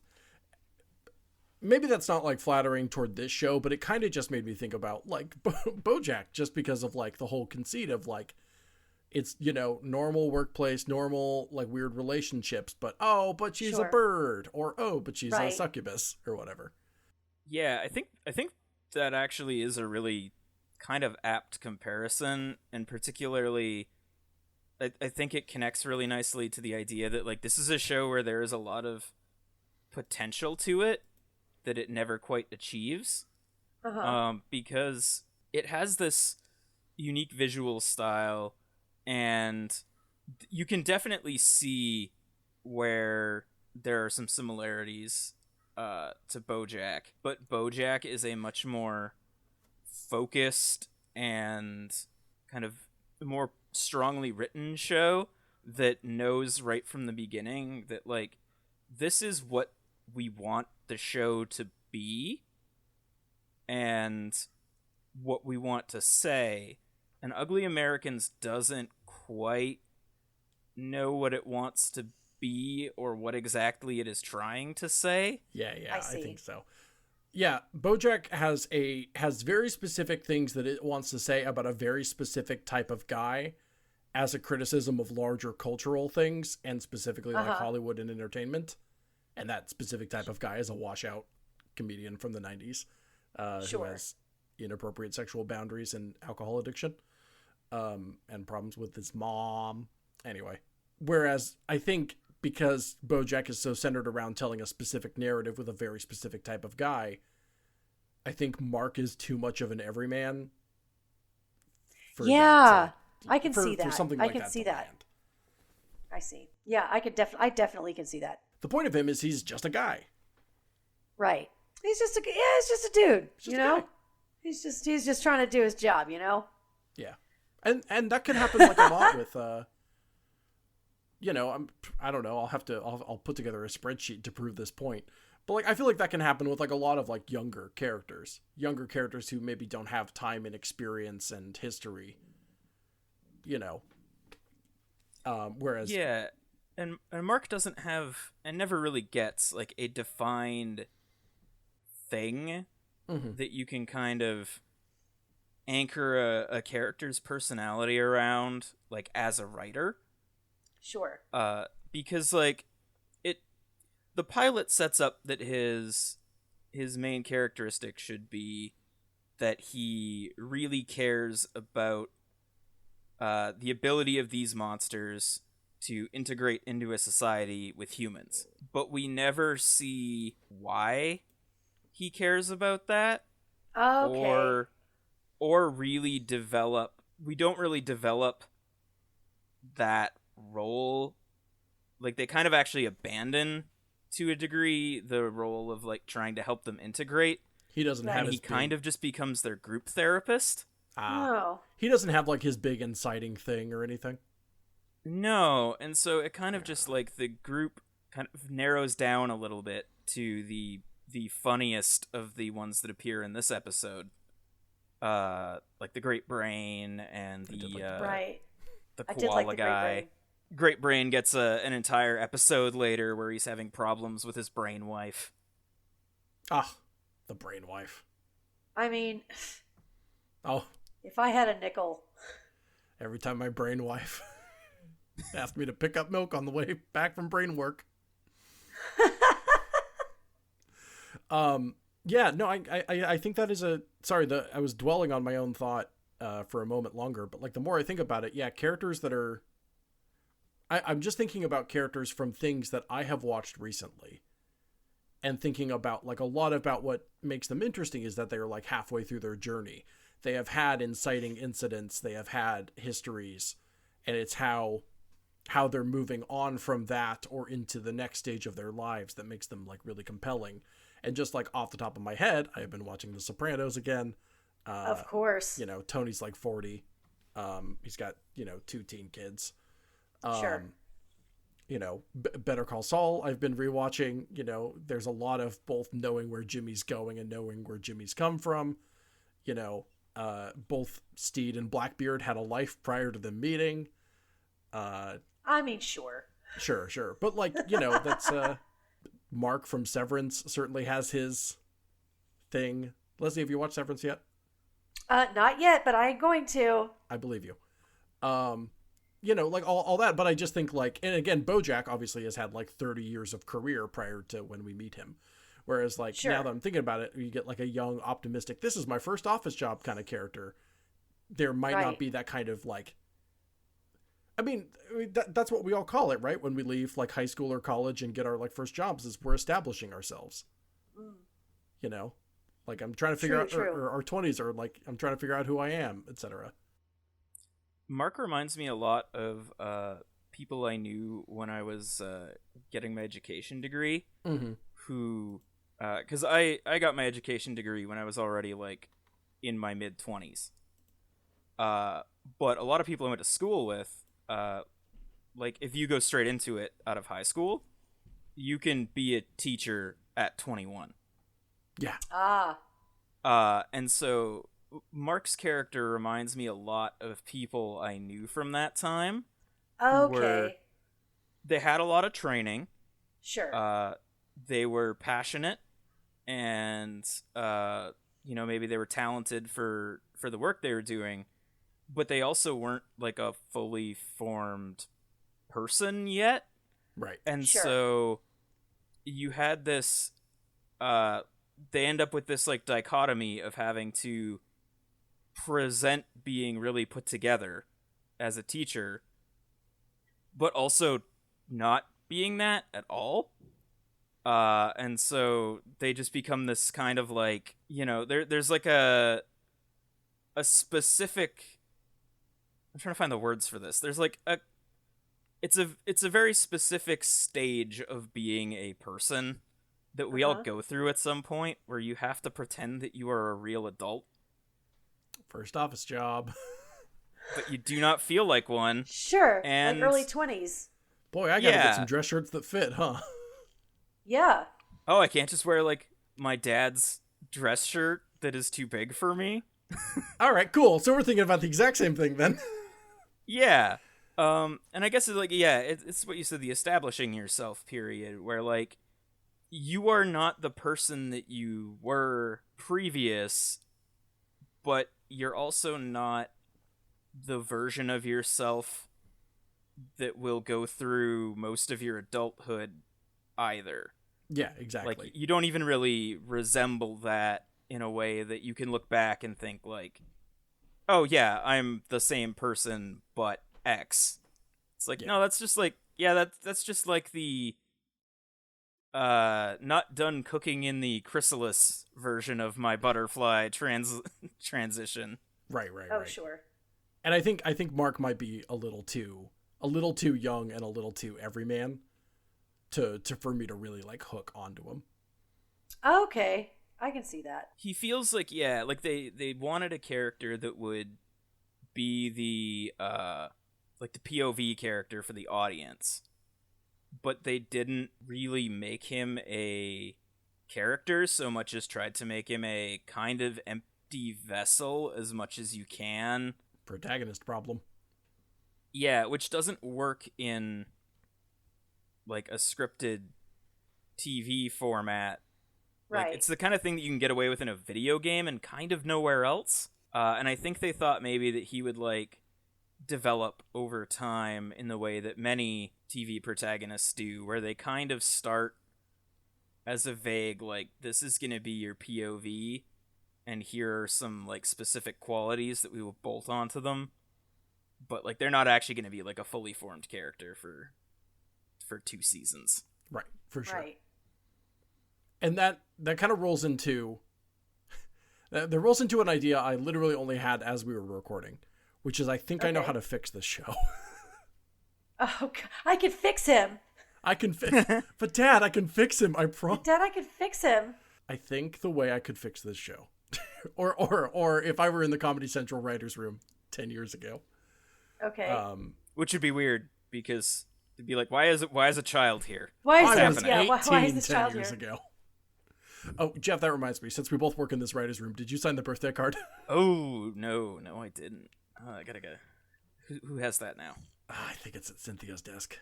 maybe that's not like flattering toward this show, but it kind of just made me think about like BoJack, just because of like the whole conceit of like, it's, normal workplace, normal like weird relationships, but she's a bird, or but she's a succubus or whatever. Yeah, I think that actually is a really kind of apt comparison, and particularly I think it connects really nicely to the idea that like this is a show where there is a lot of potential to it that it never quite achieves, because it has this unique visual style, and you can definitely see where there are some similarities to BoJack, but BoJack is a much more focused and kind of more strongly written show that knows right from the beginning that like this is what we want the show to be and what we want to say, and Ugly Americans doesn't quite know what it wants to be or what exactly it is trying to say. Yeah, I think so. Yeah, BoJack has very specific things that it wants to say about a very specific type of guy as a criticism of larger cultural things, and specifically like Hollywood and entertainment. And that specific type of guy is a washout comedian from the 90s who has inappropriate sexual boundaries and alcohol addiction and problems with his mom. Anyway, whereas I think because BoJack is so centered around telling a specific narrative with a very specific type of guy, I think Mark is too much of an everyman. I can see that. For something like that. I see. Yeah, I definitely can see that. The point of him is he's just a guy. Right. He's just a dude. Just a guy. He's just trying to do his job. Yeah, and that could happen like a lot with. I don't know. I'll put together a spreadsheet to prove this point. But like, I feel like that can happen with like a lot of like younger characters who maybe don't have time and experience and history. Whereas and Mark doesn't have and never really gets like a defined thing that you can kind of anchor a character's personality around, like as a writer. Sure. Because like the pilot sets up that his main characteristic should be that he really cares about the ability of these monsters to integrate into a society with humans. But we never see why he cares about that. Okay. Or really develop. We don't really develop that role. Like, they kind of actually abandon, to a degree, the role of, like, trying to help them integrate. He doesn't have his he kind of just becomes their group therapist. He doesn't have, like, his big inciting thing or anything. No, and so it kind of just, like, the group kind of narrows down a little bit to the funniest of the ones that appear in this episode. like the Great Brain and Right. the I did like koala the Great guy. Brain. Great Brain gets an entire episode later where he's having problems with his brain wife. Ah, the brain wife. I mean, Oh, if I had a nickel. every time my brain wife asked me to pick up milk on the way back from brain work. Yeah, no, I think that is I was dwelling on my own thought for a moment longer, but like the more I think about it, yeah, characters that are, I'm just thinking about characters from things that I have watched recently, and thinking about like a lot about what makes them interesting is that they're like halfway through their journey. They have had inciting incidents, they have had histories, and it's how they're moving on from that or into the next stage of their lives that makes them like really compelling. And just like off the top of my head, I have been watching The Sopranos again. Of course. You know, Tony's like 40. He's got, 2 teen kids. Sure. You know, Better Call Saul, I've been rewatching. You know, there's a lot of both knowing where Jimmy's going and knowing where Jimmy's come from. You know, both Steed and Blackbeard had a life prior to them meeting. I mean, sure. Sure. But like, that's Mark from Severance certainly has his thing. Leslie, have you watched Severance yet? Not yet, but I'm going to. I believe you. Like all that, but I just think like, and again, BoJack obviously has had like 30 years of career prior to when we meet him. Whereas like Sure. now that I'm thinking about it, you get like a young, optimistic, this is my first office job kind of character. There might not Right. be that kind of like, I mean that's what we all call it, right? When we leave like high school or college and get our like first jobs, is we're establishing ourselves. Mm. Like I'm trying to figure out, True. or our 20s are like, I'm trying to figure out who I am, etc. Mark reminds me a lot of people I knew when I was getting my education degree, Mm-hmm. who, because I got my education degree when I was already like in my mid-20s. But a lot of people I went to school with, like if you go straight into it out of high school, you can be a teacher at 21. Yeah. And so Mark's character reminds me a lot of people I knew from that time. Okay. They had a lot of training. Sure. They were passionate, and maybe they were talented for the work they were doing, but they also weren't like a fully formed person yet. Right. And Sure. so you had this they end up with this like dichotomy of having to present being really put together as a teacher, but also not being that at all. And so they just become this kind of like, there's like a specific, I'm trying to find the words for this. There's like it's a very specific stage of being a person that we all go through at some point, where you have to pretend that you are a real adult, First office job. but you do not feel like one. Sure. and- like early 20s. Boy, I gotta Yeah. get some dress shirts that fit, huh? Yeah. Oh, I can't just wear like my dad's dress shirt that is too big for me. All right, cool. So we're thinking about the exact same thing then. Yeah. And I guess it's like, yeah, it's what you said, the establishing yourself period, where like you are not the person that you were previous, but you're also not the version of yourself that will go through most of your adulthood either. Yeah, exactly. Like you don't even really resemble that in a way that you can look back and think like, oh yeah, I'm the same person but X. It's like, Yeah. no, that's just like, yeah, that's just like the not done cooking in the chrysalis version of my butterfly transition. Right. Oh, sure. And I think Mark might be a little too young and a little too everyman to for me to really like hook onto him. Okay. I can see that. He feels like, yeah, like they wanted a character that would be the like the POV character for the audience, but they didn't really make him a character so much as tried to make him a kind of de-vessel as much as you can. Protagonist problem. Yeah, which doesn't work in like a scripted TV format. Right. Like, it's the kind of thing that you can get away with in a video game and kind of nowhere else. And I think they thought maybe that he would like develop over time in the way that many TV protagonists do, where they kind of start as a vague, like, this is going to be your POV, and here are some like specific qualities that we will bolt onto them. But like, they're not actually going to be like a fully formed character for 2 seasons. Right, for sure. Right. And that kind of rolls into an idea I literally only had as we were recording, which is I think I know Okay. how to fix this show. Oh, God. I could fix him. I can but Dad, I can fix him. I promise. Dad, I could fix him. I think the way I could fix this show, or if I were in the Comedy Central writers' room 10 years ago, Okay. Which would be weird because it'd be like, why is a child here? why is I this? was Yeah. 18 Why is this 10 child years here? ago. Oh, Jeff, that reminds me. Since we both work in this writers' room, did you sign the birthday card? Oh, no, I didn't. I gotta go. Who has that now? I think it's at Cynthia's desk.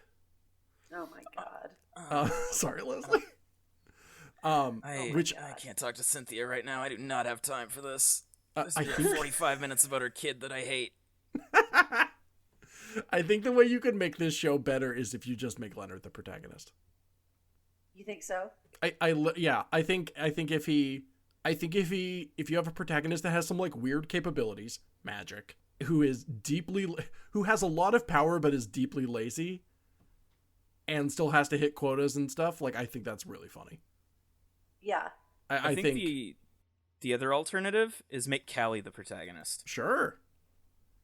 Oh my God. Sorry, Leslie. I which can't talk to Cynthia right now. I do not have time for this. I This is think 45 minutes about her kid that I hate. I think the way you could make this show better is if you just make Leonard the protagonist. You think so? I think if you have a protagonist that has some like weird capabilities, magic, who has a lot of power but is deeply lazy and still has to hit quotas and stuff, like I think that's really funny. Yeah. I think the other alternative is make Callie the protagonist. Sure.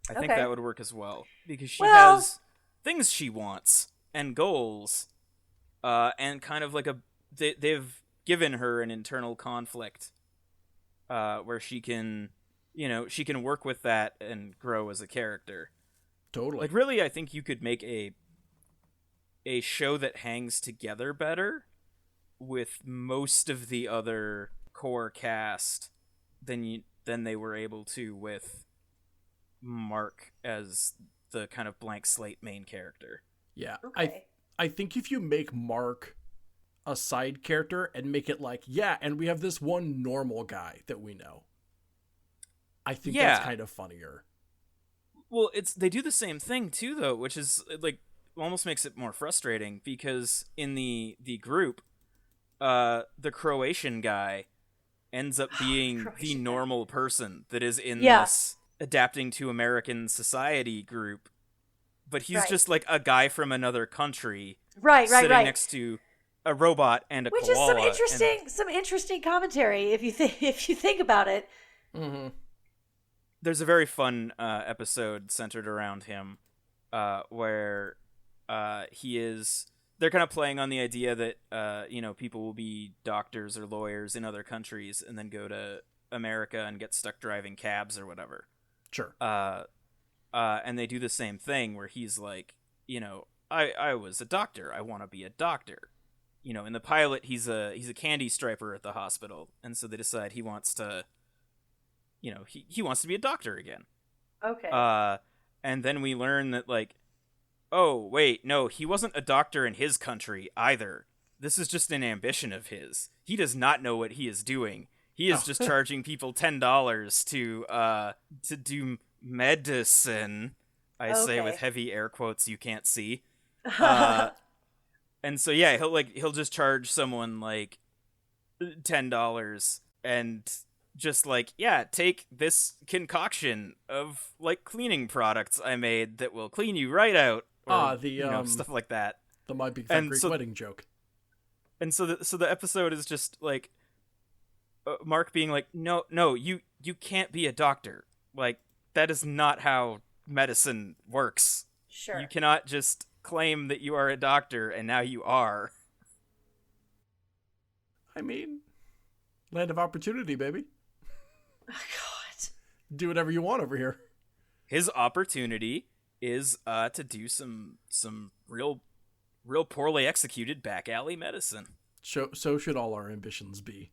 I think Okay. that would work as well because she Well- has things she wants and goals, and kind of like they've given her an internal conflict, where she can work with that and grow as a character. Totally. Like, really, I think you could make a show that hangs together better with most of the other core cast than they were able to with Mark as the kind of blank slate main character. Yeah. Okay. I think if you make Mark a side character and make it like, yeah, and we have this one normal guy that we know, I think Yeah. that's kind of funnier. Well, they do the same thing too, though, which is like almost makes it more frustrating because in the group, the Croatian guy ends up being the Croatian guy. normal person that is in Yeah. this adapting to American society group, but he's Right. just like a guy from another country Right. sitting Right. next to a robot and a Which is koala. some interesting commentary if you think about it. Mm-hmm. There's a very fun episode centered around him, where they're kind of playing on the idea that people will be doctors or lawyers in other countries and then go to America and get stuck driving cabs or whatever. Sure. And they do the same thing where he's like, I was a doctor. I want to be a doctor. In the pilot, he's a candy striper at the hospital, and so they decide he wants to, he wants to be a doctor again. Okay. And then we learn that, like, oh, wait, no, he wasn't a doctor in his country either. This is just an ambition of his. He does not know what he is doing. He is just charging people $10 to do medicine. I say with Okay. heavy air quotes you can't see. And so yeah, he'll just charge someone like $10 and just like, yeah, take this concoction of like cleaning products I made that will clean you right out. Or, stuff like that. The My Big Fat and Greek so- Wedding joke. And so the episode is just like Mark being like, no, you can't be a doctor. Like, that is not how medicine works. Sure. You cannot just claim that you are a doctor and now you are. I mean, land of opportunity, baby. Oh, God. Do whatever you want over here. His opportunity is to do some real poorly executed back alley medicine. So should all our ambitions be.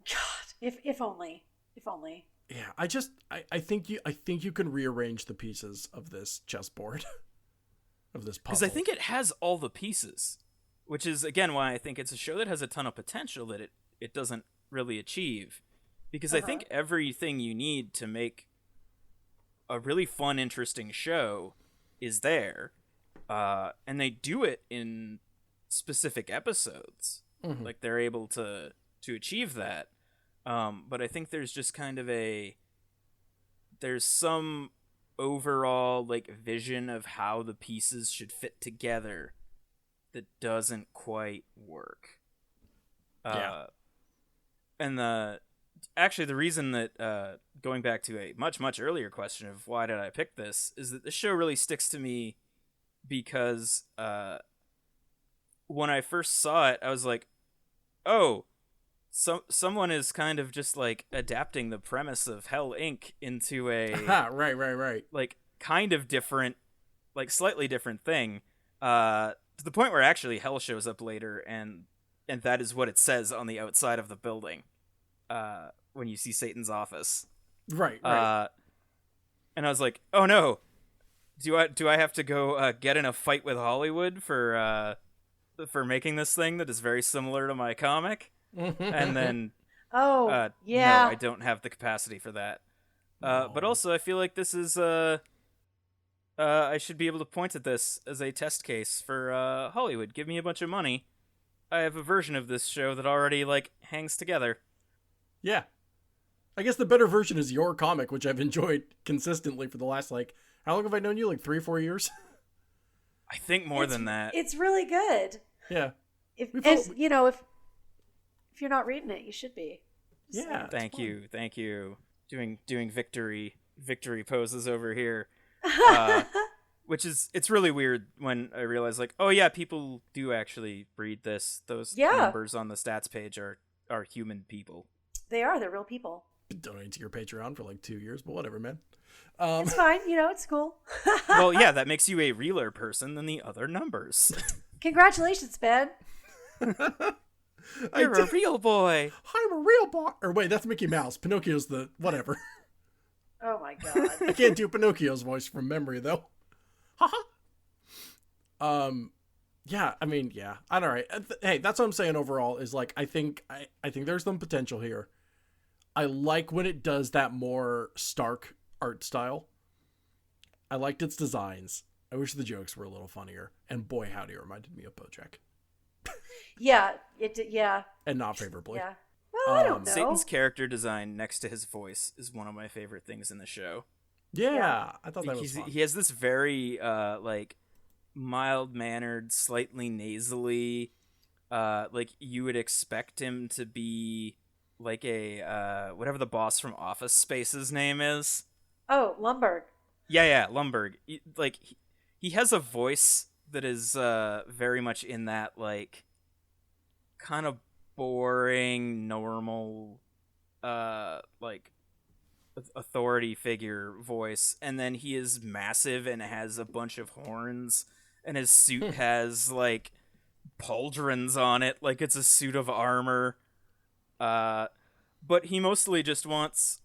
God. If only. If only. yeah, I think you can rearrange the pieces of this chessboard of this puzzle. Because I think it has all the pieces, which is again why I think it's a show that has a ton of potential that it doesn't really achieve. Because I think everything you need to make a really fun, interesting show is there, and they do it in specific episodes. Mm-hmm. Like they're able to achieve that. But I think there's just kind of there's some overall like vision of how the pieces should fit together that doesn't quite work. And the reason that going back to a much earlier question of why did I pick this is that the show really sticks to me because when I first saw it I was like, oh, someone is kind of just like adapting the premise of Hell Inc. into a right like kind of different, like slightly different thing, to the point where actually Hell shows up later, and that is what it says on the outside of the building when you see Satan's office. Right. And I was like, oh no, do I have to go get in a fight with Hollywood for making this thing that is very similar to my comic? And then no, I don't have the capacity for that. No. But also I feel like this is I should be able to point at this as a test case for Hollywood. Give me a bunch of money. I have a version of this show that already like hangs together. Yeah. I guess the better version is your comic, which I've enjoyed consistently for the last, like, how long have I known you? Like 3 or 4 years? I think more than that. It's really good. Yeah. If you're not reading it, you should be. Yeah. Thank you. Doing victory poses over here. Which is, it's really weird when I realize like, oh yeah, people do actually read this. Those numbers on the stats page are human people. They are. They're real people. Been donating to your Patreon for like 2 years, but whatever, man. It's fine. It's cool. Well, yeah, that makes you a realer person than the other numbers. Congratulations, Ben. You're a real boy. I'm a real boy. Or wait, that's Mickey Mouse. Pinocchio's the whatever. Oh my god. I can't do Pinocchio's voice from memory though. Haha. Yeah, I mean, yeah. All right. Hey, that's what I'm saying overall is like I think there's some potential here. I like when it does that more stark art style. I liked its designs. I wish the jokes were a little funnier. And boy, howdy, it reminded me of BoJack. Yeah, it did. Yeah. And not favorably. Yeah. Well, I don't know. Satan's character design next to his voice is one of my favorite things in the show. Yeah. I thought that was fun. He has this very like mild-mannered, slightly nasally, like you would expect him to be like a whatever the boss from Office Space's name is. Oh, Lumbergh. Yeah, Lumbergh. He has a voice that is very much in that like kind of boring, normal, like authority figure voice, and then he is massive and has a bunch of horns, and his suit has like pauldrons on it, like it's a suit of armor. But he mostly just wants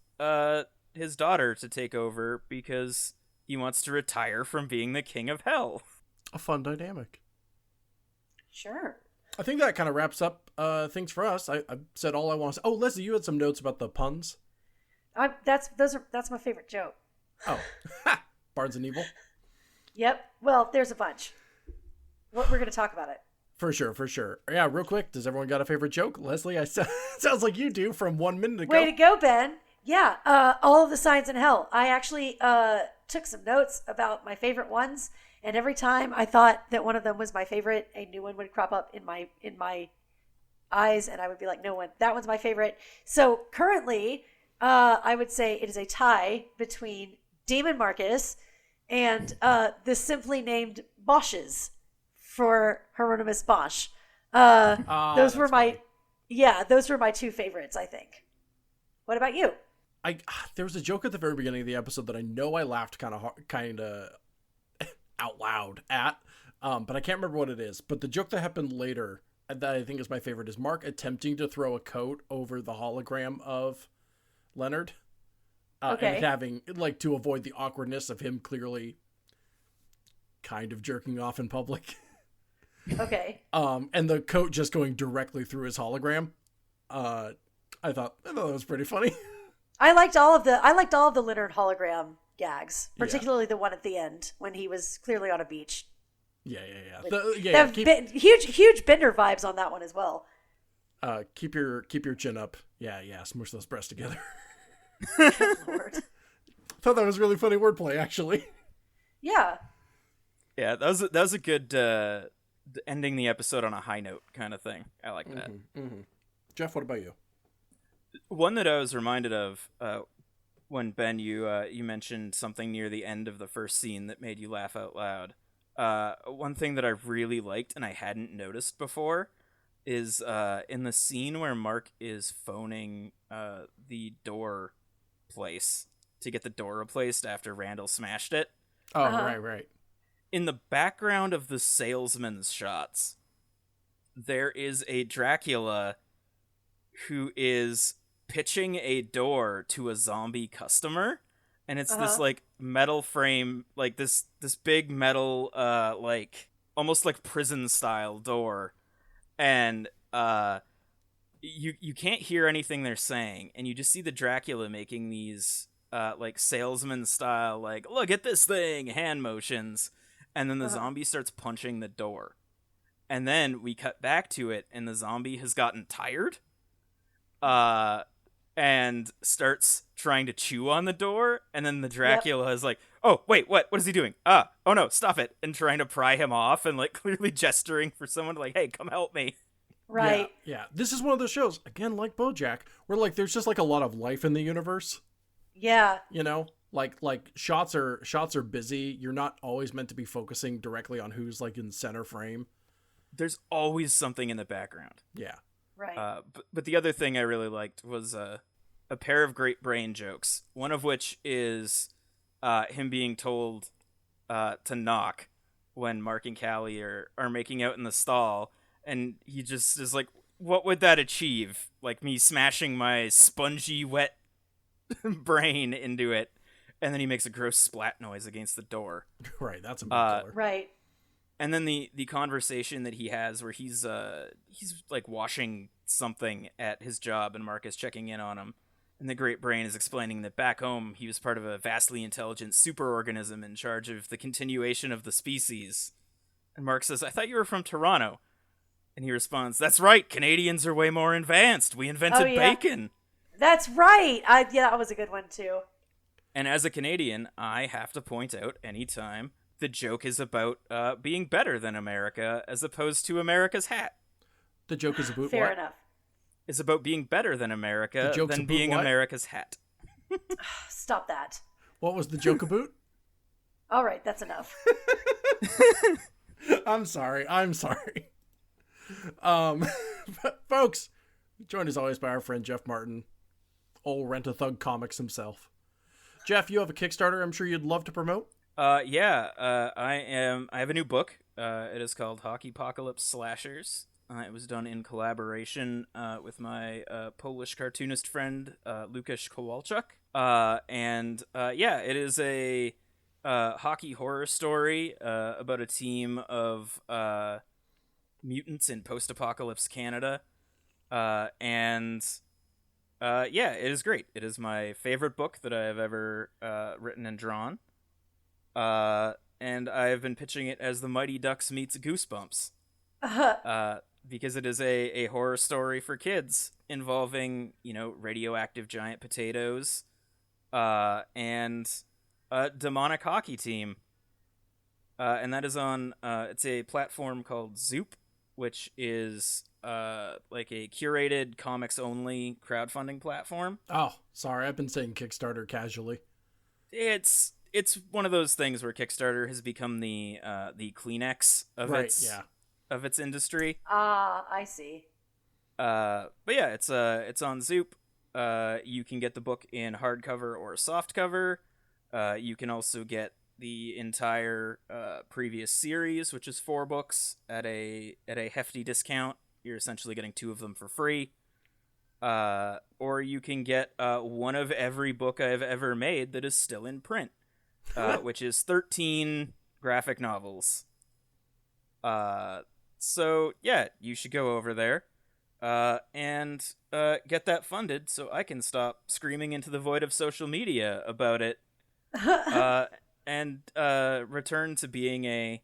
his daughter to take over because he wants to retire from being the king of hell. A fun dynamic. Sure. I think that kind of wraps up things for us. I said all I want to say. Oh, Leslie, you had some notes about the puns. That's my favorite joke. Oh, Barnes and Evil. Yep. Well, there's a bunch. We're going to talk about it. For sure. Yeah, real quick. Does everyone got a favorite joke? Leslie, sounds like you do from 1 minute ago. Way to go, Ben. Yeah. All of the signs in hell. I actually took some notes about my favorite ones, and every time I thought that one of them was my favorite, a new one would crop up in my eyes, and I would be like, no one. That one's my favorite. So currently, I would say it is a tie between Demon Marcus and the simply named Bosches for Hieronymus Bosch. Those were my two favorites, I think. What about you? There was a joke at the very beginning of the episode that I know I laughed kind of out loud at, but I can't remember what it is. But the joke that happened later that I think is my favorite is Mark attempting to throw a coat over the hologram of Leonard. Okay. And having, like, to avoid the awkwardness of him clearly kind of jerking off in public. Okay. And the coat just going directly through his hologram. I thought that was pretty funny. I liked all of the Leonard hologram gags, particularly the one at the end when he was clearly on a beach. Yeah. Huge Bender vibes on that one as well. Keep your chin up. Yeah. Smoosh those breasts together. Good Lord. Thought that was really funny wordplay, actually. Yeah. Yeah, that was a good ending the episode on a high note kind of thing. I like that. Mm-hmm. Jeff, what about you? One that I was reminded of when Ben, you mentioned something near the end of the first scene that made you laugh out loud. One thing that I really liked and I hadn't noticed before is in the scene where Mark is phoning the door place to get the door replaced after Randall smashed it. Oh, right. In the background of the salesman's shots, there is a Dracula who is pitching a door to a zombie customer, and it's this like metal frame, like this big metal like almost like prison style door, and you can't hear anything they're saying, and you just see the Dracula making these like salesman style, like, look at this thing, hand motions, and then the zombie starts punching the door, and then we cut back to it, and the zombie has gotten tired and starts trying to chew on the door, and then the Dracula is like, oh wait, what is he doing? Oh no, stop it, and trying to pry him off, and like clearly gesturing for someone to like, hey, come help me. Right. Yeah. This is one of those shows, again, like BoJack, where like there's just like a lot of life in the universe. Yeah. You know, like shots are busy. You're not always meant to be focusing directly on who's like in center frame. There's always something in the background. Yeah. Right. But the other thing I really liked was a pair of great brain jokes. One of which is him being told to knock when Mark and Callie are making out in the stall, and he just is like, what would that achieve? Like me smashing my spongy, wet brain into it, and then he makes a gross splat noise against the door. Right, that's a big killer. Right. And then the conversation that he has where he's like washing something at his job, and Mark is checking in on him, and the great brain is explaining that back home he was part of a vastly intelligent superorganism in charge of the continuation of the species. And Mark says, I thought you were from Toronto. And he responds, that's right, Canadians are way more advanced. We invented bacon. That's right. That was a good one too. And as a Canadian, I have to point out anytime the joke is about being better than America as opposed to America's hat. The joke is about Fair what? enough. It's about being better than America than being what? America's hat. Stop that. What was the joke about? All right, that's enough. I'm sorry. Folks, joined as always by our friend Jeff Martin, old Rent-A-Thug Comics himself. Jeff, you have a Kickstarter I'm sure you'd love to promote? I have a new book. It is called Hockeypocalypse Slashers. It was done in collaboration with my Polish cartoonist friend Lukasz Kowalczuk. It is a hockey horror story about a team of mutants in post-apocalypse Canada. It is great. It is my favorite book that I have ever written and drawn. And I have been pitching it as The Mighty Ducks meets Goosebumps. Because it is a horror story for kids involving, radioactive giant potatoes, and a demonic hockey team. And that is on, it's a platform called Zoop, which is like a curated comics-only crowdfunding platform. Oh, sorry, I've been saying Kickstarter casually. It's one of those things where Kickstarter has become the Kleenex of its industry. I see. But yeah, it's on Zoop. You can get the book in hardcover or softcover. You can also get the entire previous series, which is 4 books, at a hefty discount. You're essentially getting 2 of them for free. or you can get one of every book I've ever made that is still in print, which is 13 graphic novels. So yeah, you should go over there and get that funded so I can stop screaming into the void of social media about it, and return to being a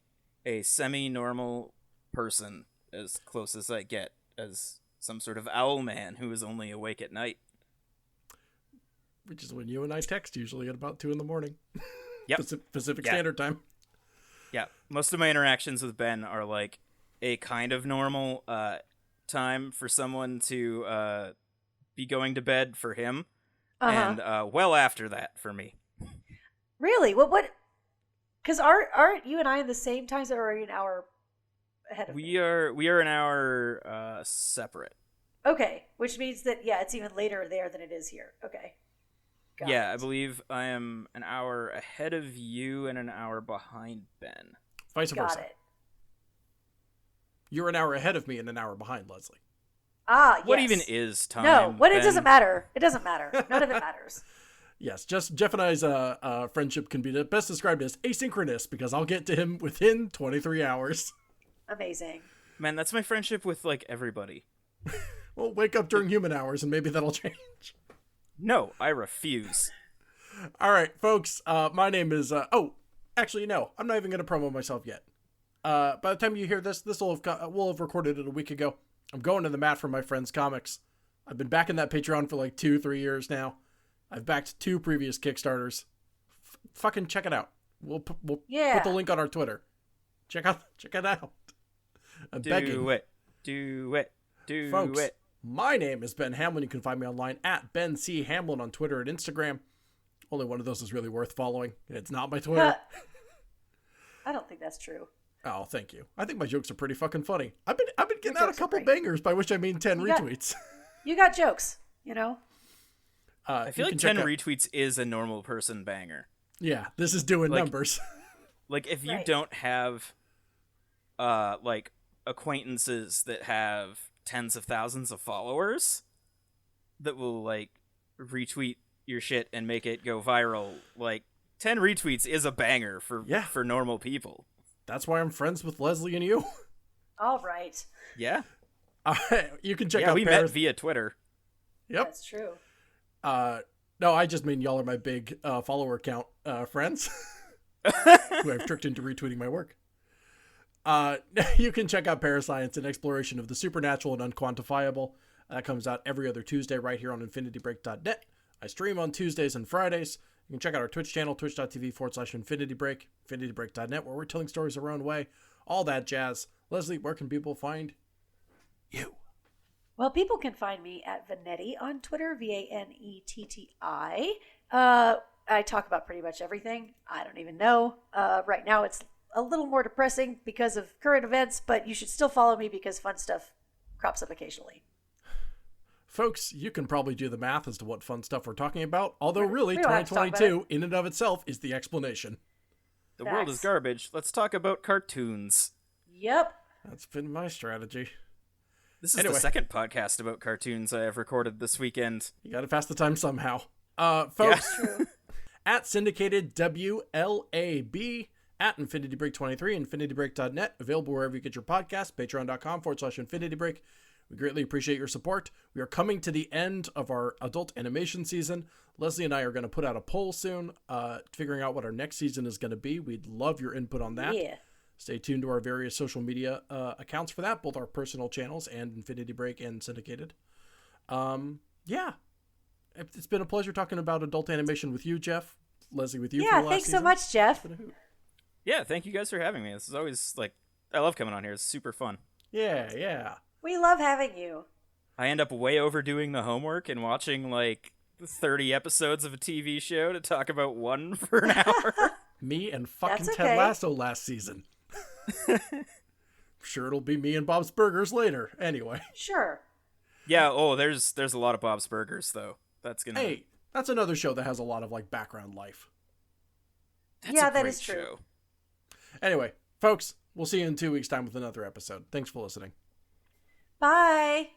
semi-normal person, as close as I get, as some sort of owl man who is only awake at night. Which is when you and I text, usually at about 2 a.m. Yep. Pacific Standard Time. Yeah, most of my interactions with Ben are like a kind of normal time for someone to be going to bed for him, and well after that for me. Really? What? Because aren't you and I in the same time zone, or are you an hour ahead of me? We are an hour separate. Okay, which means that it's even later there than it is here. Okay. Got Yeah, it. I believe I am an hour ahead of you and an hour behind Ben. Vice Got versa. it. You're an hour ahead of me and an hour behind, Leslie. Ah, yes. What even is time? No, it Ben? doesn't matter. It doesn't matter. None of it matters. Yes, just Jeff and I's friendship can be best described as asynchronous because I'll get to him within 23 hours. Amazing. Man, that's my friendship with like everybody. Well, wake up during human hours and maybe that'll change. No, I refuse. All right, folks. My name is. Actually, no. I'm not even going to promo myself yet. By the time you hear this, we'll have recorded it a week ago. I'm going to the mat for my friend's comics. I've been backing that Patreon for like 2-3 years now. I've backed 2 previous Kickstarters. Fucking check it out. We'll put the link on our Twitter. Check it out. I'm begging. Do it. Folks, my name is Ben Hamlin. You can find me online at Ben C. Hamlin on Twitter and Instagram. Only one of those is really worth following. It's not my Twitter. I don't think that's true. Oh, thank you. I think my jokes are pretty fucking funny. I've been getting Your out a jokes are couple great. bangers, by which I mean 10 retweets. You got jokes, you know? I feel like 10 retweets is a normal person banger. Yeah, this is doing Like- numbers. Like, if you Right. don't have, like, acquaintances that have tens of thousands of followers that will, like, retweet your shit and make it go viral, like, 10 retweets is a banger for normal people. That's why I'm friends with Leslie and you. All right. Yeah? You can check Yeah, out we Paris. met via Twitter. Yep. That's true. No, I just mean y'all are my big follower count friends who I've tricked into retweeting my work. You can check out Parascience, an exploration of the supernatural and unquantifiable. That comes out every other Tuesday right here on InfinityBreak.net. I stream on Tuesdays and Fridays. You can check out our Twitch channel, twitch.tv/InfinityBreak, InfinityBreak.net, where we're telling stories our own way. All that jazz. Leslie, where can people find you? Well, people can find me at Vanetti on Twitter, Vanetti. I talk about pretty much everything. I don't even know. Right now it's a little more depressing because of current events, but you should still follow me because fun stuff crops up occasionally. Folks, you can probably do the math as to what fun stuff we're talking about, although really, we don't have to talk 2022 in and of itself is the explanation. The world is Facts. garbage. Let's talk about cartoons. Yep. That's been my strategy. This is Anyway. the second podcast about cartoons I have recorded this weekend. You gotta pass the time somehow. Folks, True. at Syndicated WLAB, at InfinityBreak23, InfinityBreak.net, available wherever you get your podcast, patreon.com/InfinityBreak. We greatly appreciate your support. We are coming to the end of our adult animation season. Leslie and I are going to put out a poll soon, figuring out what our next season is going to be. We'd love your input on that. Yeah. Stay tuned to our various social media accounts for that, both our personal channels and Infinity Break and Syndicated. Yeah. It's been a pleasure talking about adult animation with you, Jeff. Leslie, with you for Yeah, the last thanks season. so much, Jeff. Been a hoot. Yeah, thank you guys for having me. This is always, like, I love coming on here. It's super fun. Yeah. We love having you. I end up way overdoing the homework and watching, like, 30 episodes of a TV show to talk about one for an hour. Me and fucking That's Ted okay. Lasso last season. Sure it'll be me and Bob's Burgers later. Anyway. Sure. Yeah, there's a lot of Bob's Burgers, though. That's gonna... Hey, that's another show that has a lot of like background life. That's Yeah, a that great is true. show. Anyway, folks, we'll see you in 2 weeks' time with another episode. Thanks for listening. Bye.